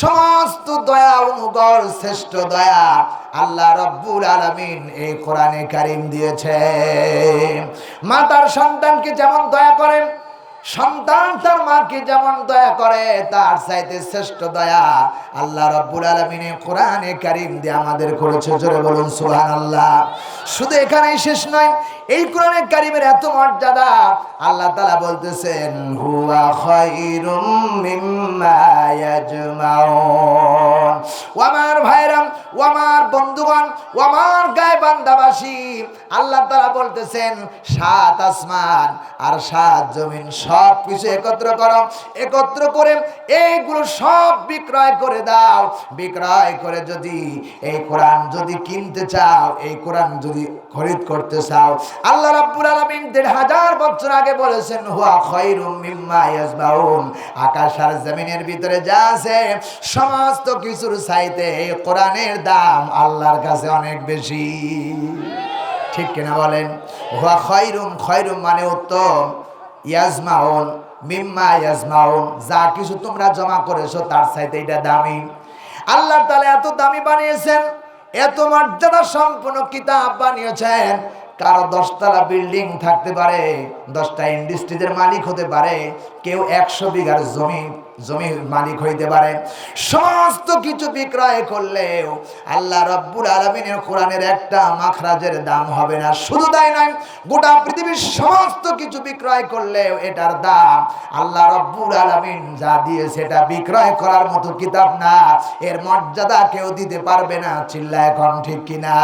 সমস্ত দয়া অনুগ্রহ শ্রেষ্ঠ দয়া আল্লাহ রাব্বুল আলামিন এই কোরআনে কারীম দিয়েছে। মা তার সন্তানকে যেমন দয়া করেন, সন্তান তার মাকে যেমন দয়া করে, তার চাইতে শ্রেষ্ঠ দয়া আল্লাহ রাব্বুল আলামিন কোরআনে কারীম দিয়ে আমাদের করেছে। জোরে বলুন সুবহানাল্লাহ। শুধু এখানেই শেষ নয়, এই কোরআনে কারীমের এত মর্যাদা, আল্লাহ তাআলা বলতেছেন হুয়া খায়রুম মিম্মা ইয়াজমাউন। ও আমার ভাইরা, ও আমার বন্ধুগণ, ও আমার গায়ে বান্দাবাসী, আল্লাহ তাআলা বলতেছেন 7 আসমান আর 7 জমিন সব কিছু একত্র করো, একত্র করে এইগুলো সব বিক্রয় করে দাও। বিক্রয় করে যদি এই কোরআন যদি কিনতে চাও, এই কোরআন যদি খরিদ করতে চাও, আল্লাহ রাব্বুল আলামিন ১৫০০ বছর আগে বলেছেন হুয়া খায়রুম মিম্মা ইয়াজমাউন। আকাশ আর জমিনের ভিতরে যা আছে সমস্ত কিছুর চাইতে এই কোরআনের দাম আল্লাহর কাছে অনেক বেশি। ঠিক কিনা বলেন? হুয়া খায়রুম, খায়রুম মানে উত্তম, ইয়াজমাউন মিম্মা ইয়াজমাউন, যা কিছু তোমরা জমা করেছো তার চাইতে এটা দামি। আল্লাহ তাআলা এত দামি বানিয়েছেন, এত মর্যাদা সম্পন্ন কিতাব বানিয়েছেন। কারো 10 তলা বিল্ডিং থাকতে পারে, 10টা ইন্ডাস্ট্রিজের মালিক হতে পারে, কেউ 100 বিঘার জমির মালিক হইতে পারে। সমস্ত কিছু বিক্রয় করলেও আল্লাহ রাব্বুল আলামিনের কোরআনের একটা মাখরাজের দাম হবে না। শুধু তাই নয়, গোটা পৃথিবীর সমস্ত কিছু বিক্রয় করলেও এটার দাম আল্লাহ রাব্বুল আলামিন যা দিয়ে সেটা বিক্রয় করার মতো কিতাব না, এর মর্যাদা কেউ দিতে পারবে না। চিল্লায় এখন ঠিক কিনা?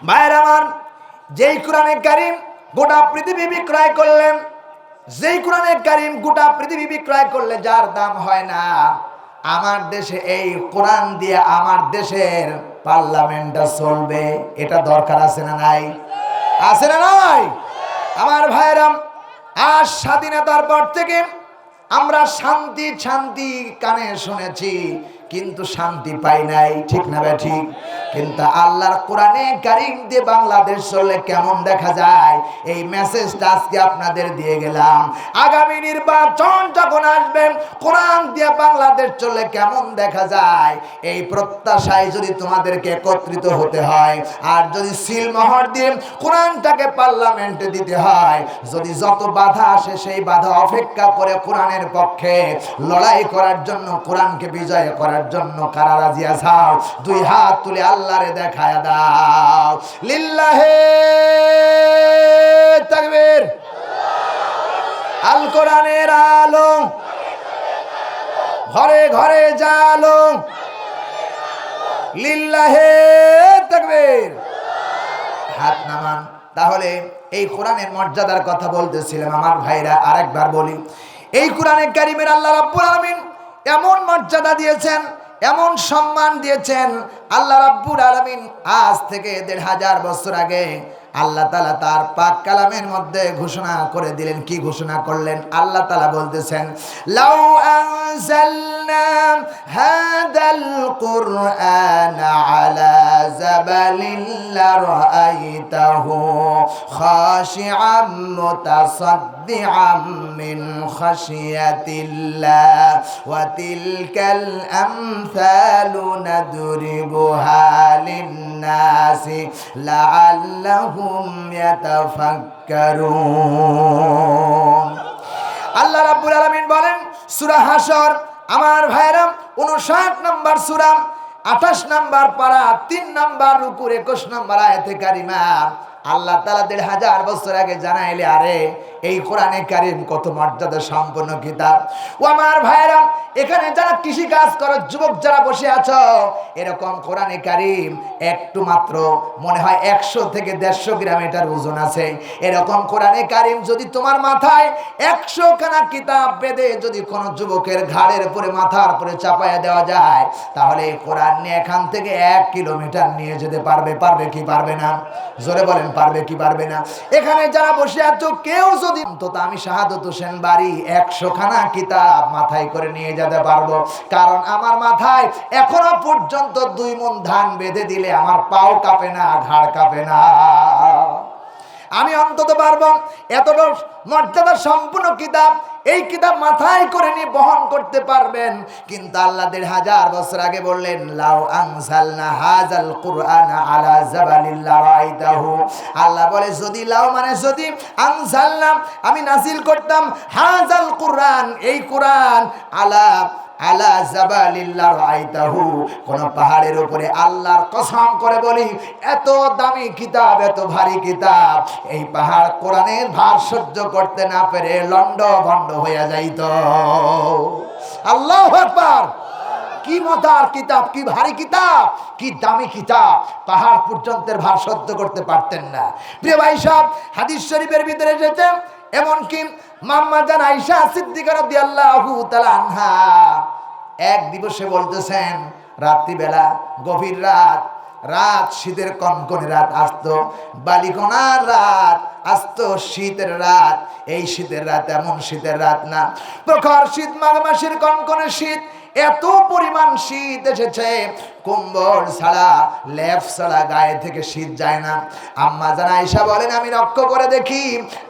ভাইরা আমার, যেই কোরআনে কারীম গোটা পৃথিবী বিক্রয় করলেন, যেই কোরআনে কারীম গোটা পৃথিবী বিক্রয় করলে যার দাম হয় না, আমার দেশে এই কোরআন দিয়ে আমার দেশের পার্লামেন্টটা চলবে, এটা দরকার আছে না নাই? আছে না নাই? আমার ভাইরা, আজ স্বাধীনতার পর থেকে আমরা শান্তি শান্তি কানে শুনেছি, কিন্তু শান্তি পাই নাই। ঠিক না বে ঠিক? কিন্তু আল্লাহর কোরআনে কারীম দিয়ে বাংলাদেশ চললে কেমন দেখা যায়, এই মেসেজটা আজকে আপনাদের দিয়ে গেলাম। আগামী নির্বাচন যখন আসবে, কোরআন দিয়ে বাংলাদেশ চললে কেমন দেখা যায়, এই প্রত্যাশায় যদি তোমাদেরকে একত্রিত হতে হয়, আর যদি সিলমোহর দিয়ে কোরআনটাকে পার্লামেন্টে দিতে হয়, যদি যত বাধা আসে সেই বাধা অপেক্ষা করে কোরআনের পক্ষে লড়াই করার জন্য, কোরআনকে বিজয় করার জন্য কারা রাজি আছো? 2 হাত তুলে আল্লাহরে দেখায় দাও। লিল্লাহে তাকবীর। আল কোরআনের আলো ঘরে ঘরে জালো। লিল্লাহে তাকবীর। হাত নামান। তাহলে এই কোরআনের মর্যাদার কথা বলতেছিলাম আমার ভাইরা, আরেকবার বলি, এই কোরআনে কারীমের আল্লাহ রাব্বুল আলামিন এমন মর্যাদা দিয়েছেন, এমন সম্মান দিয়েছেন। আল্লাহ রাব্বুল আলামিন আজ থেকে ১৫০০ বছর আগে আল্লাহ তাআলা তার পাক কালামের মধ্যে ঘোষণা করে দিলেন। কি ঘোষণা করলেন? আল্লাহ তাআলা বলতেছেন, লাউ আনজালনা হাদাল কুরআন আলা জাবালিন লারাআইতাহু খাশিআম মুতাসাদ্দিআম মিন খাশিয়াতিল্লাহ ওয়া তিলকাল আমসালু নাদরিবুহা লিন-নাসি লাআল্লাহুম ইয়াতাফাক্কারুন। আল্লাহ রাব্বুল আলামিন বলেন সূরা হাসর, আমার ভাইরা 59 নম্বর সূরা, 28 নম্বর পারা, 3 নম্বর রুকুর 21 নম্বর আয়াতে কারিমা, আল্লাহ তাআলা ১৫০০ বছর আগে জানাইলে আরে এই কোরআনে কারীম কত মর্যাদা সম্পন্ন কিতাব। ও আমার ভাইরা, এখানে যারা কৃষি কাজ করো, যুবক যারা বসে আছো, এরকম কোরআনে কারীম একটু মাত্র মনে হয় ১০০ থেকে ১৫০ গ্রাম এটার ওজন আছে। এরকম কোরআনে কারীম যদি তোমার মাথায় ১০০ খানা কিতাব বেঁধে যদি কোনো যুবকের ঘাড়ের উপরে মাথার উপরে চাপায়া দেওয়া যায়, তাহলে এই কোরআন নিয়ে এখান থেকে ১ কিলোমিটার নিয়ে যেতে পারবে। পারবে কি পারবে না? জোরে বলেন, পারবে কি পারবে না? এখানে যারা বসে আছো কেউ যদি অন্তত আমি শাহাদত হোসেন বাড়ি ১০০ খানা কিতাব মাথায় করে নিয়ে যেতে পারবো, কারণ আমার মাথায় এখনো পর্যন্ত ২ মণ ধান বেঁধে দিলে আমার পাও কাঁপে না, ঘাড় কাঁপে না। আমি অন্তত পারবো। এতটা মর্যাদা সম্পূর্ণ কিতাব, এই কিতাব মাথায় করে নিয়ে বহন করতে পারবেন। কিন্তু আল্লাহ ১৫০০ বছর আগে বললেন, লাউ আনজালনা হাযাল কুরআন আলা জাবালিন লারাআইতাহু। আল্লাহ বলে যদি, লাউ মানে যদি, আনজালনা আমি নাজিল করতাম, হাযাল কুরআন এই কুরআন, আলা জাবালিন লারাআইতাহু কোন পাহাড়ের উপরে, আল্লাহর কসম করে বলি এত দামি কিতাব, এত ভারী কিতাব, এই পাহাড় কোরআনের ভার সহ্য করতে না পেরে লন্ড ভন্ড হয়ে যাইত। আল্লাহু আকবার! কি মজার কিতাব, কি ভারী কিতাব, কি দামি কিতাব, পাহাড় পর্যন্তের ভার সহ্য করতে পারতেন না। প্রিয় ভাই সাহেব, হাদিস শরীফের ভিতরে এসেছে, এমনকি মাম্মা জান আয়েশা সিদ্দিকা রাদিয়াল্লাহু তাআলা আনহা এক দিবসে বলতেছেন, রাত্রিবেলা গভীর রাত শীতের কনকনে রাত আসতো, বালিকণার রাত আসতো, শীতের রাত। এই শীতের রাত এমন শীতের রাত না, প্রখর শীত, মাঘ মাসের কনকনে শীত। এত পরিমাণ শীত এসেছে, কম্বল ছাড়া, লেপ ছাড়া গায়ে থেকে শীত যায় না। আম্মা জান আয়েশা বলেন, আমি লক্ষ্য করে দেখি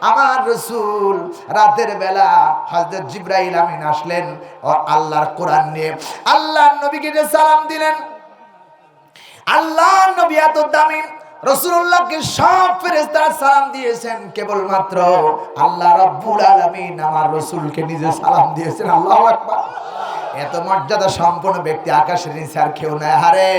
আমার রাসূল রাতের বেলা হযরত জিবরাইল আমিন আসলেন ও আল্লাহর কোরআন নিয়ে আল্লাহর নবীকে যে সালাম দিলেন। আল্লাহর নবী এত দামি, রাসূলুল্লাহকে সব ফেরেশতারা সালাম দিয়েছেন, কেবলমাত্র আল্লাহ রাব্বুল আলামিন আমার রাসূলকে নিজে সালাম দিয়েছেন। আল্লাহু আকবার! এত মর্যাদা সম্পন্ন ব্যক্তি আকাশের নিচে আর কেউ নাই। হারে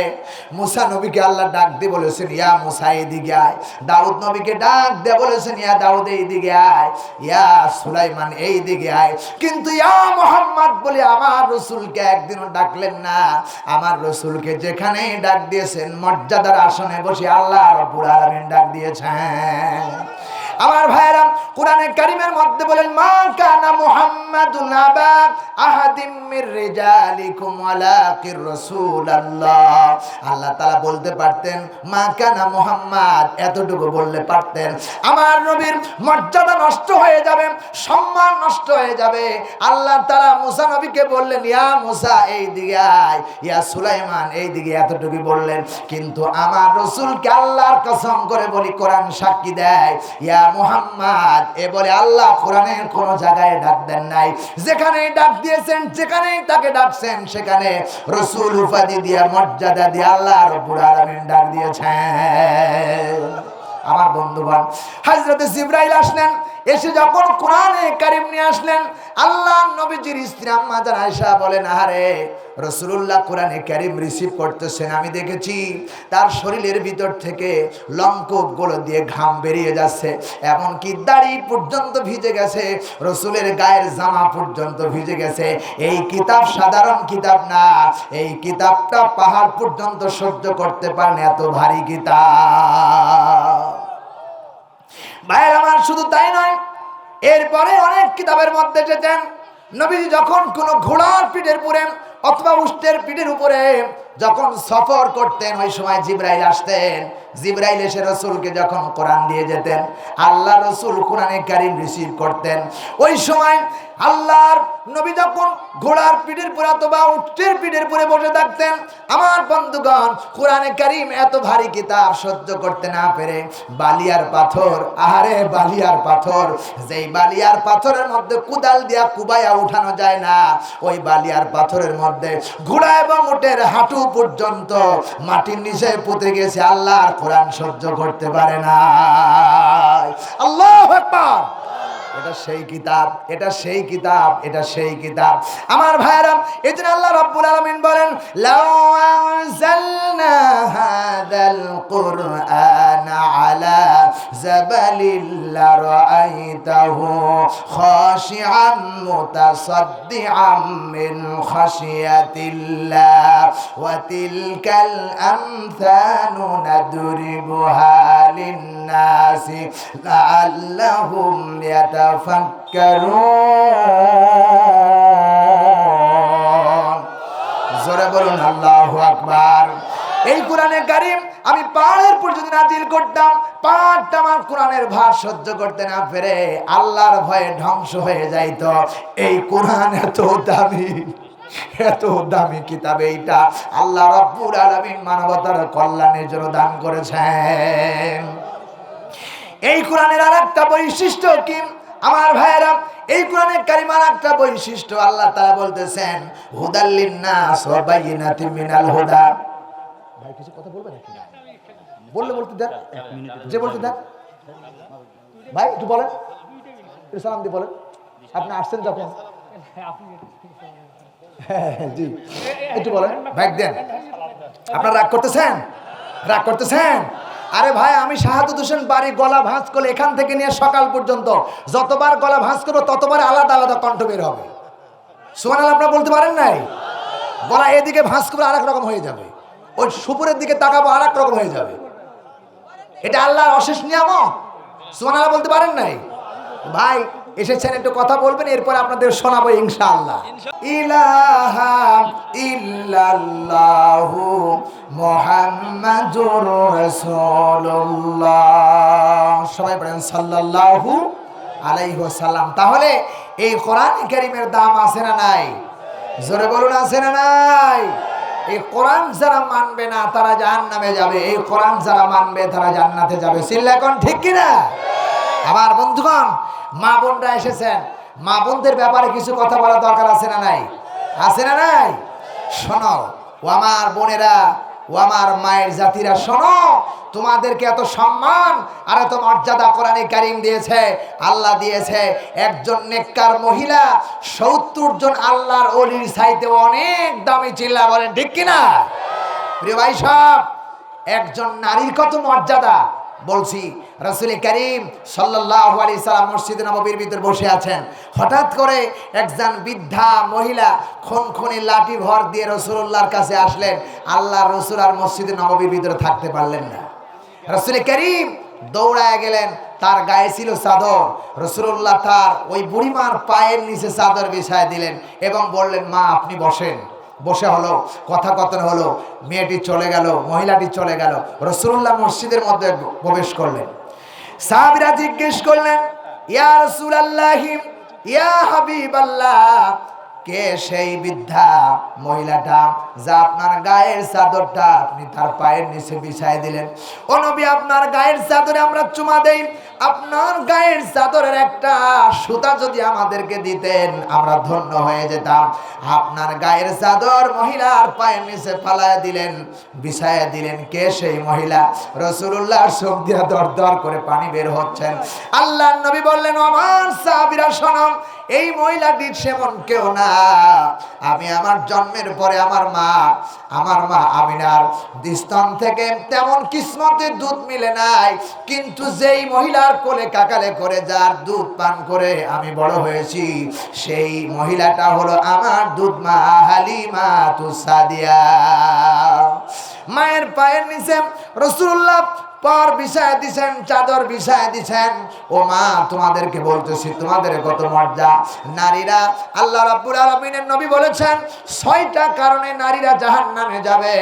মুসা নবীকে আল্লাহ ডাক দিয়ে বলেছেন, ইয়া মুসা এইদিকে আয়। দাউদ নবীকে ডাক দিয়ে বলেছেন, ইয়া দাউদ এইদিকে আয়। ইয়া সুলাইমান এইদিকে আয়। কিন্তু ইয়া মুহাম্মদ বলে আমার রাসূলকে একদিনও ডাকলেন না। আমার রাসূলকে যেখানে ডাক দিয়েছেন মর্যাদার আসনে বসে আল্লাহ রাব্বুল আলামিন ডাক দিয়েছেন। আমার ভাইরা, কোরআনে কারীমের মধ্যে বলেন, মা কানা মুহাম্মাদুন আবা আহাদিম মির রিজালিকুম ওয়ালাকির রাসূলুল্লাহ। আল্লাহ তাআলা বলতে পারতেন মা কানা মুহাম্মদ, এতটুকু বললে পারতেন। আমার নবীর মর্যাদা নষ্ট হয়ে যাবে, সম্মান নষ্ট হয়ে যাবে। আল্লাহ তাআলা মুসা নবীকে বললেন, ইয়া মুসা এইদিকে আয়, ইয়া সুলাইমান এইদিকে, এতটুকু বললেন। কিন্তু আমার রাসূলকে আল্লাহর কসম করে বলি, কোরআন সাক্ষী দেয়, ইয়া মুহাম্মদ এ বলে আল্লাহ কোরআনের কোন জায়গায় ডাক দেন নাই। যেখানে ডাক দিয়েছেন, যেখানে তাকে ডাকছেন, সেখানে রাসূল উপাধি দিয়ে, মর্যাদা দিয়ে আল্লাহ রাব্বুল আলামিন ডাক দিয়েছেন। আমার বন্ধুগণ, হযরত জিবরাইল আসলেন, এসে যখন কোরআনে কারীম নিয়ে আসলেন, আল্লাহ নবীজির স্ত্রী আম্মা জান আয়েশা বলেন, আরে রাসূলুল্লাহ কোরআনে কারীম রিসিভ করতেছেন, আমি দেখেছি তার শরীরের ভিতর থেকে লংকগুলো দিয়ে ঘাম বেরিয়ে যাচ্ছে, এমনকি দাড়ি পর্যন্ত ভিজে গেছে, রাসূলের গায়ের জামা পর্যন্ত ভিজে গেছে। এই কিতাব সাধারণ কিতাব না, এই কিতাবটা পাহাড় পর্যন্ত সহ্য করতে পারেন, এত ভারী কিতাব। ভাইয়ের আমার, শুধু তাই নয়, এরপরে অনেক কিতাবের মধ্যে যেতেন নবীজি যখন কোনো ঘোড়ার পিঠের উপরে অথবা উষ্টের পিঠের উপরে যখন সফর করতেন, ওই সময় জিবরাইল আসতেন। জিবরাইল এসে রাসূলকে যখন কোরআন দিয়ে যেতেন, আল্লাহ রাসূল কোরআনে কারীম রিসিভ করতেন। ওই সময় আল্লাহর নবী যখন ঘোড়ার পিঠের উপরে অথবা উটের পিঠের উপরে বসে থাকতেন, আমার বন্ধুগণ, কোরআনে কারীম এত ভারী কিতাব সহ্য করতে না পেরে বালিয়ার পাথর, আহারে বালিয়ার পাথর, যেই বালিয়ার পাথরের মধ্যে কুদাল দিয়া কুবাইয়া উঠানো যায় না, ওই বালিয়ার পাথরের মধ্যে ঘোড়া এবং উটের হাঁটু পর্যন্ত মাটির নিচে পুঁতে গেছে, আল্লাহর কোরআন সহ্য করতে পারে না। আল্লাহু আকবার! এটা সেই কিতাব, এটা সেই কিতাব, এটা সেই কিতাব। আমার ভাইরা, এজন্য আল্লাহ রাব্বুল আলামিন বলেন, লাউ আনজালনা হাযাল কুরআনা আলা জাবালিল লারাআইতাহু খাশিআন মুতাসাদ্দিআম মিন খাশিয়াতিল্লাহ ওয়া তিলকাল আমসালু নাদরিবুহা লিন-নাসি লাআল্লাহুম ইয়াতাফাক্কারুন। জোরে বলুন আল্লাহু আকবার। এই কোরআনে কারীম আমি পাহাড়ের উপর যদি নাজিল করতাম, পাহাড়টা আমার কোরআনের ভার সহ্য করতে না পেরে আল্লাহর ভয়ে ধ্বংস হয়ে যাইত। এই কোরআন এত দামি, এত দামি কিতাব, এইটা আল্লাহ রাব্বুল আলামিন মানবতার কল্যাণের জন্য দান করেছেন। এই কোরআনের আরেকটা বৈশিষ্ট্য কি আমার ভাইয়েরা, এই কোরআনের কারিমার একটা বৈশিষ্ট্য আল্লাহ তাআলা বলতেছেন, হুদাল লিন-নাস ওয়া বাইয়িনাতিন মিনাল হুদা। ভাই কিছু কথা বলবেন নাকি? বলতে দেন, যে বলতে দেন ভাই, একটু বলেন, একটু সালাম দিয়ে বলেন। আপনি আসছেন যখন, জি একটু বলেন, ভাই দেন। আপনারা রাগ করতেছেন, রাগ করতেছেন? আরে ভাই, আমি শাহাদুত হোসেন বাড়ি গলা ভাঁজ করলে এখান থেকে নিয়ে সকাল পর্যন্ত যতবার গলা ভাঁজ করবো ততবার আলাদা আলাদা কণ্ঠ বের হবে। সুবহানাল্লাহ আপনারা বলতে পারেন নাই? গলা এদিকে ভাঁজ করলে আরেক রকম হয়ে যাবে, ওই সুপুরের দিকে তাকাবো আরেক রকম হয়ে যাবে। এটা আল্লাহর অশেষ নিয়ামত। সুবহানাল্লাহ বলতে পারেন নাই? ভাই এসেছেন, একটু কথা বলবেন, এরপর আপনাদের শোনাবো ইনশাআল্লাহ। ইলাহা ইল্লাল্লাহু মুহাম্মাদুর রাসূলুল্লাহ। সবাই বলেন সাল্লাল্লাহু আলাইহি ওয়াসাল্লাম। তাহলে এই কোরআন কারীমের দাম আছে না নাই? জোরে বলুন, আছে না নাই? এই কোরআন যারা মানবে না তারা জাহান্নামে যাবে, এই কোরআন যারা মানবে তারা জান্নাতে যাবে। চিল্লায় কোন ঠিক কিনা? আমার বন্ধুগণ, মা বোনরা এসেছেন, মা বোনদের ব্যাপারে কিছু কথা বলা দরকার আছে না নাই? আছে না নাই? শোনো ও আমার বোনেরা, ও আমার মায়ের জাতিরা, শোনো, তোমাদেরকে এত সম্মান আর এত মর্যাদা কোরআনে কারীম দিয়েছে আল্লাহ, দিয়েছে একজন নেককার মহিলা ৭০ জন আল্লাহর ওলির চাইতে অনেক দামি। চিল্লা বলেন ঠিক কিনা? প্রিয় ভাই সব, একজন নারীর কত মর্যাদা বলছি। রাসূল কারীম সাল্লাল্লাহু আলাইহি সাল্লাম মসজিদে নববীর ভিতর বসে আছেন, হঠাৎ করে একজন বৃদ্ধা মহিলা খনখনে লাঠি ভর দিয়ে রাসূলুল্লাহর কাছে আসলেন। আল্লাহর রাসূল আর মসজিদে নববীর ভিতরে থাকতে পারলেন না। রাসূল কারীম দৌড়ায় গেলেন, তার গায়ে ছিল চাদর। রাসূলুল্লাহ তার ওই বুড়িমার পায়ের নিচে চাদর বিছায় দিলেন এবং বললেন, মা আপনি বসেন। বসে হলো, কথা কথন হলো, মেয়েটি চলে গেল, মহিলাটি চলে গেল। রাসূলুল্লাহ মসজিদের মধ্যে প্রবেশ করলেন। সাহাবীরা জিজ্ঞেস করলেন, ইয়া রাসূলুল্লাহ, ইয়া হাবিবাল্লাহ, কে সেই বৃদ্ধা মহিলাটা যা আপনার গায়ের চাদরটা আপনি তার পায়ের নিচে বিছায় দিলেন? ও নবী, আপনার গায়ের চাদরে আমরা চুমা দেই, আপনার গায়ের চাদরের একটা সুতা যদি আমাদেরকে দিতেন আমরা ধন্য হয়ে যেতাম। আপনার গায়ের চাদর মহিলার পায়ের নিচে ফালায় দিলেন, বিছায় দিলেন। কে সেই মহিলা? রাসূলুল্লাহ চোখ দিয়ে দর দর করে পানি বের হচ্ছেন। আল্লাহর নবী বললেন, আমার সাহাবীরা শোনো, এই মহিলাটি সেমন কেউ না। আমি আমার জন্মের পরে আমার মা আমিনার স্তন থেকে তেমন কিসমতের দুধ মিলে নাই, কিন্তু যেই মহিলার কোলে কাকালে করে যার দুধ পান করে আমি বড় হয়েছি, সেই মহিলাটা হলো আমার দুধ মা হালিমাতুস সাদিয়া। মায়ের পায়ের নিচে রাসূলুল্লাহ পর বিছায় দিছেন, চাদর বিছায় দিছেন। ও মা, তোমাদেরকে বলতেছি, তোমাদের কত মর্যাদা। নারীরা, আল্লাহ রাব্বুল আলামিনের নবী বলেছেন ৬টা কারণে নারীরা জাহান্নামে যাবে,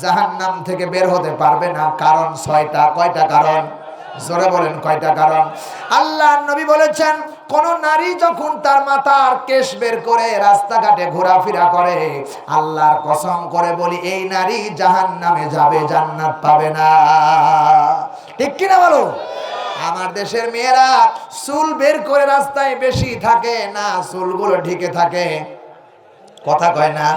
জাহান্নাম থেকে বের হতে পারবে না। কারণ ৬টা। কয়টা কারণ? জোরে বলেন কয়টা কারণ? আল্লাহর নবী বলেছেন, কোন নারী যখন তার মাথার কেশ বের করে রাস্তাঘাটে ঘোরাফেরা করে, আল্লাহর কসম করে বলি এই নারী জাহান্নামে যাবে, জান্নাত পাবে না। ঠিক কিনা বলো? আমার দেশের মেয়েরা চুল বের করে রাস্তায় বেশি থাকে না, চুলগুলো ঢেকে থাকে। কথা কয় না?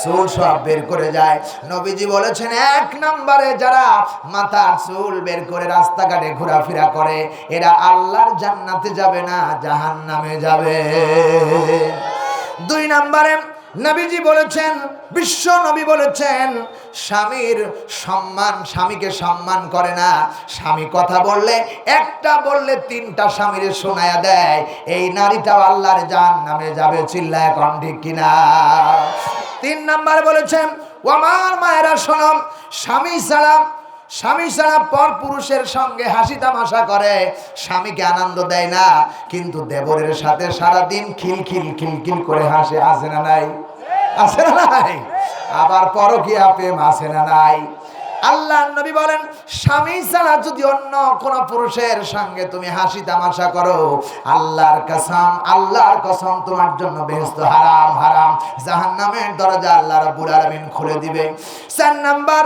চুল সব বের করে যায়। নবীজি বলেছেন, 1 নম্বরে যারা মাথার চুল বের করে রাস্তাঘাটে ঘোরাফেরা করে এরা আল্লাহর জান্নাতে যাবে না, জাহান্নামে যাবে। 2 নম্বরে নবীজি বলেছেন, বিশ্ব নবী বলেছেন, স্বামীর সম্মান, স্বামীকে সম্মান করে না। স্বামী কথা বললে, একটা বললে 3টা স্বামীরে শোনায়া দেয়, এই নারীটাও আল্লাহর জাহান্নামে যাবে। চিল্লায় কোন ঠিক কিনা? 3 নাম্বার বলেছেন, ও আমার মায়েরা শোনো, স্বামী ছাড়া পর পুরুষের সঙ্গে হাসি তামাশা করে, স্বামীকে আনন্দ দেয় না, কিন্তু দেবরের সাথে সারাদিন খিলখিল খিলখিল করে হাসে। আছে না নাই? আছে না নাই? আবার পরকীয়া প্রেম আছে না নাই? আল্লাহর নবী বলেন, স্বামী ছাড়া যদি অন্য কোন পুরুষের সঙ্গে তুমি হাসি তামাশা করো, আল্লাহর কসম তোমার জন্য বেহেশত হারাম, হারাম। জাহান্নামের দরজা আল্লাহ রাব্বুল আলামিন খুলে দিবে। 4 নাম্বার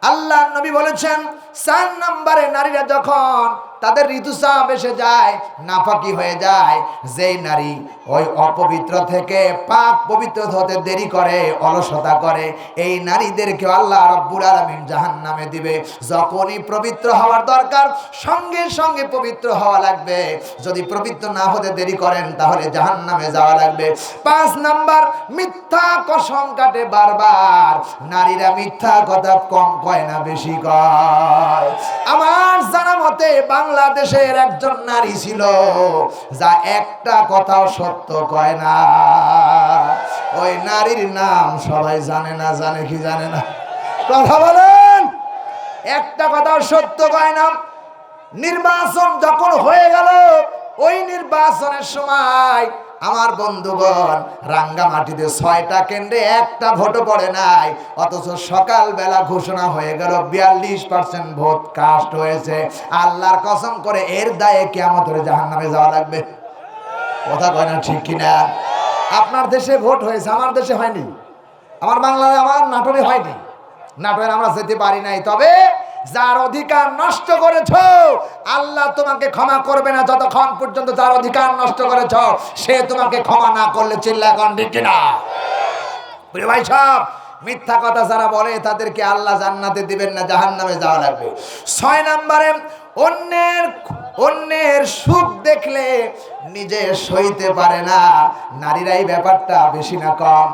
আল্লাহর নবী বলেছেন, 4 নম্বরে নারীরা যখন তাদের ঋতুস্রাব এসে যায়, নাফাকি হয়ে যায়, যেই নারী ওই অপবিত্র থেকে পাক পবিত্র হতে দেরি করে, অলসতা করে, এই নারীদেরকে আল্লাহ রাব্বুল আলামিন জাহান্নামে দিবে। যখনই পবিত্র হওয়ার দরকার সঙ্গে সঙ্গে পবিত্র হওয়া লাগবে। যদি পবিত্র না হতে দেরি করেন তাহলে জাহান্নামে যাওয়া লাগবে। 5 নাম্বার, মিথ্যা কসম কাটে বারবার। নারীরা মিথ্যা কথা কম কয় না, বেশি কয়। আমার জানা মতে বাংলাদেশের একজন নারী ছিল যা একটা কথাও সত্য কয় না। ওই নারীর নাম সবাই জানে না? জানে কি জানে না? কথা বলেন। একটা কথাও সত্য কয় না। নির্বাচন যখন হয়ে গেল, ওই নির্বাচনের সময় আমার বন্ধুগণ, রাঙ্গামাটিতে 6টা কেন্দ্রে একটা ভোটও পড়ে নাই, অথচ সকালবেলা ঘোষণা হয়ে গেল 42% ভোট কাস্ট হয়েছে। আল্লাহর কসম করে এর দায়ে কিয়ামতের জাহান্নামে যাওয়া লাগবে। কথা কয় না ঠিক কিনা? আপনার দেশে ভোট হয়েছে, আমার দেশে হয়নি। আমার বাংলাদেশে, আমার নাটোরে হয়নি। নাটোরে আমরা যেতে পারি নাই। তবে যার অধিকার নষ্ট করেছ, আল্লাহ তোমাকে ক্ষমা করবে না যতক্ষণ পর্যন্ত যার অধিকার নষ্ট করেছ সে তোমাকে ক্ষমা না করলে। চিল্লা কোন ঠিক কিনা? প্রিয় ভাই সব, মিথ্যা কথা যারা বলে তাদেরকে আল্লাহ জান্নাতে দিবেন না, জাহান্নামে যাওয়া লাগবে। 6 নম্বরে, অন্যের সুখ দেখলে নিজে সইতে পারে না। নারীরাই ব্যাপারটা বেশি না কম?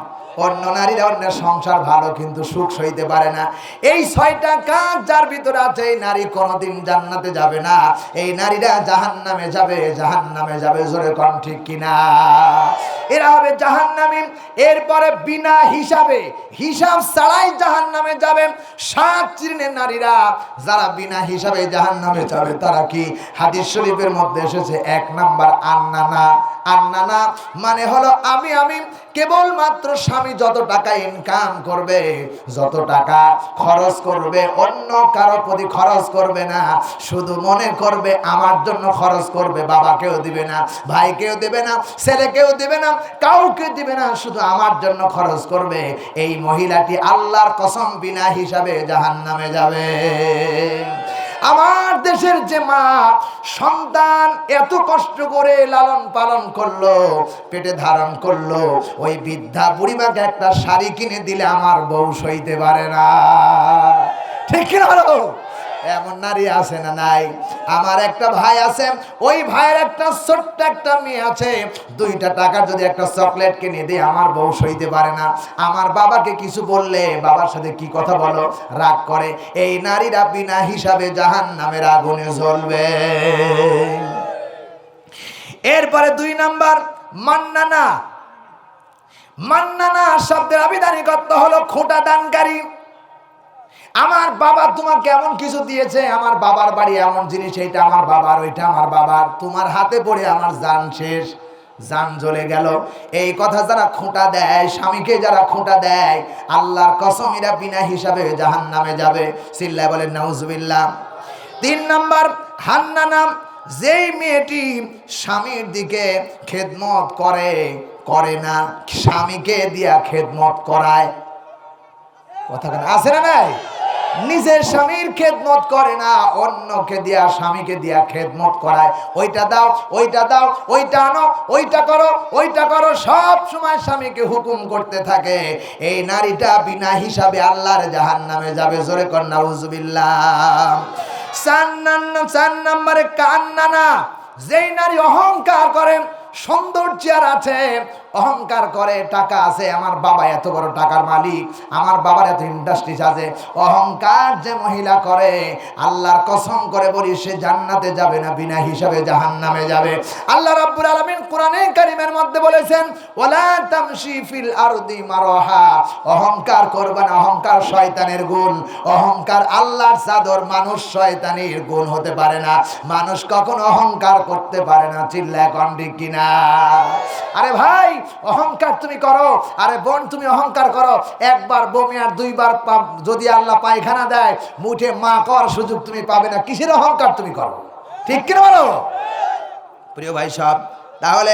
অন্য নারীরা অন্যের সংসার ভালো, কিন্তু সুখ সইতে পারে না। এই 6টা কাজ যার ভিতরে আছে, এই নারী কোনোদিন জান্নাতে যাবে না। এই নারীরা জাহান্নামে যাবে, জাহান্নামে যাবে। জোরে কোন ঠিক কিনা? এরা হবে জাহান্নামী। এরপরে বিনা হিসাব ছাড়াই জাহান্নামে যাবে 7 শ্রেণীর নারীরা। যারা বিনা হিসাবে জাহান্নামে যাবে তারা কি? হাদিস শরীফের মধ্যে এসেছে, 1 নাম্বার আন্নানা। আন্নানা মানে হলো আমি কেবলমাত্র স্বামী যত টাকা ইনকাম করবে, যত টাকা খরচ করবে, অন্য কারো প্রতি খরচ করবে না। শুধু মনে করবে আমার জন্য খরচ করবে, বাবাকেও দিবে না, ভাইকেও দেবে না, ছেলেকেও দেবে না, কাউকে দিবে না, শুধু আমার জন্য খরচ করবে। এই মহিলাটি আল্লাহর কসম বিনা হিসাবে জাহান্নামে যাবে। আমার দেশের যে মা সন্তান এত কষ্ট করে লালন পালন করলো, পেটে ধারণ করলো, ওই বৃদ্ধা বুড়িমাকে একটা শাড়ি কিনে দিলে আমার বউ সইতে পারে না। ঠিক না? এমন নারী আছে না নাই? আমার একটা ভাই আছে, ওই ভাইয়ের একটা ছোট্ট একটা মেয়ে আছে। 2টা টাকা যদি একটা চকলেট কিনে দেয় আমার বউ সইতে পারে না। আমার বাবাকে কিছু বললে বাবার সাথে কি কথা বলো, রাগ করে। এই নারীরা বিনা হিসাবে জাহান্নামের আগুনে জ্বলবে। এরপরে 2 নাম্বার মান্নানা শব্দের আবিধানিক অর্থ হলো খোঁটা দানকারী। আমার বাবা তোমাকে এমন কিছু দিয়েছে, আমার বাবার বাড়ি এমন জিনিস, এইটা আমার বাবার, ওইটা আমার বাবার, তোমার হাতে পড়ে আমার জান শেষ, জান জ্বলে গেল। এই কথা যারা খোঁটা দেয়, স্বামীকে যারা খোঁটা দেয়, আল্লাহর কসম এরা বিনা হিসাবে জাহান্নামে যাবে। চিল্লায় বলেন নাউজুবিল্লাহ। 3 নাম্বার হান্নানা, যেই মেয়েটি স্বামীর দিকে খেদমত করে না, স্বামীকে দিয়া খেদমত করায়। কথা কেন আছে না নাই? নিজের স্বামীর খেদমত করে না, অন্যকে দিয়া স্বামীকে দিয়া খেদমত করায়। ওইটা দাও, ওইটা দাও, ওইটা আনো, ওইটা করো, ওইটা করো, সব সময় স্বামীকে হুকুম করতে থাকে। এই নারীটা বিনা হিসাবে আল্লাহর জাহান্নামে যাবে। জোরে কর নাউজুবিল্লাহ। 4 নম্বরে কান্নানা, যেই নারী অহংকার করে, সৌন্দর্যের আছে, অহংকার করে, টাকা আছে, আমার বাবা এত বড় টাকার মালিক, আমার বাবার এত ইন্ডাস্ট্রিজ আছে, অহংকার যে মহিলা করে, আল্লাহর কসম করে বলি সে জান্নাতে যাবে না, বিনা হিসাবে জাহান্নামে যাবে। আল্লাহ রাব্বুল আলামিন কোরআনে কারীমের মধ্যে বলেছেন, ওয়ালা তামশি ফিল আরদি মারহা, অহংকার করবে না, অহংকার শয়তানের গুণ। অহংকার আল্লাহর চাদর, মানুষ শয়তানের গুণ হতে পারে না। মানুষ কখনো অহংকার করতে পারে না। চিল্লায় কোন ঠিক কিনা? আরে ভাই, অহংকার তুমি করো, আরে বোন তুমি অহংকার করো, একবার বমি আর 2 বার যদি আল্লাহ পায়খানা দেয়, মুঠে মা কর সুযোগ তুমি পাবে না। কিসের অহংকার তুমি করো? ঠিক কিনা বলো প্রিয় ভাই সব? তাহলে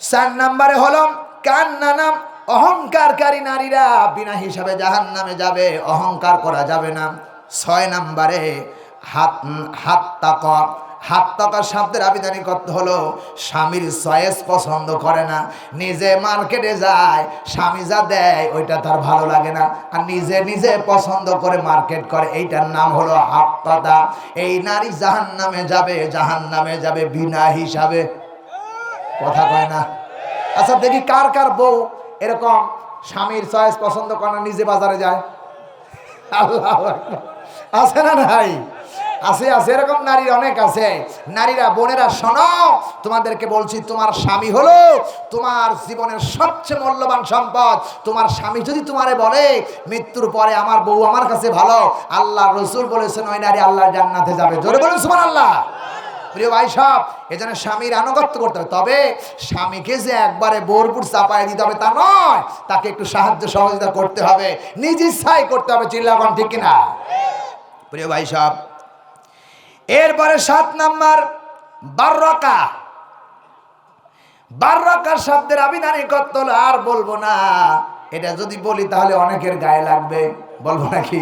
4 নম্বরে হলো কান্নানা, অহংকারকারী নারীরা বিনা হিসাবে জাহান্নামে যাবে, অহংকার করা যাবে না। 6 নম্বরে হাত তাকা, হাত টাকা শব্দের আবিধানিক অর্থ হলো স্বামীর চয়েস পছন্দ করে না। নিজে মার্কেটে যায়, স্বামী যা দেয় ওইটা তার ভালো লাগে না, আর নিজে নিজে পছন্দ করে মার্কেট করে, এইটার নাম হলো হাত টাকা। এই নারী জাহান্নামে যাবে, জাহান্নামে যাবে বিনা হিসাবে। কথা কয় না? আচ্ছা দেখি কার কার বউ এরকম স্বামীর চয়েস পছন্দ করে না, নিজে বাজারে যায়? আল্লাহু আকবার। আছে না নাই? আছে, আছে, এরকম নারী অনেক আছে। নারীরা, বোনেরা শোনো, তোমাদেরকে বলছি, তোমার স্বামী হলো তোমার জীবনের সবচেয়ে মূল্যবান সম্পদ। তোমার স্বামী যদি তোমারে বলে মৃত্যুর পরে আমার বউ আমার কাছে ভালো, আল্লাহ রসুল বলেছেন ওই নারী আল্লাহর জান্নাতে যাবে। জোরে বলুন সুবহানাল্লাহ। প্রিয় ভাই সব, এজন্য স্বামীর আনুগত্য করতে হবে। তবে স্বামীকে যে একবারে বোরপুর চাপায় দিতে হবে তা নয়, তাকে একটু সাহায্য সহযোগিতা করতে হবে, নিজ ইচ্ছায় করতে হবে। চিল্লাবান ঠিক কিনা? প্রিয় ভাই সব, এরপরে 7 নাম্বার বাররাকা। বাররাকা শব্দের আবিধানিক অর্থ হলো, আর বলবো না, এটা যদি বলি তাহলে অনেকের গায়ে লাগবে, বলবো নাকি?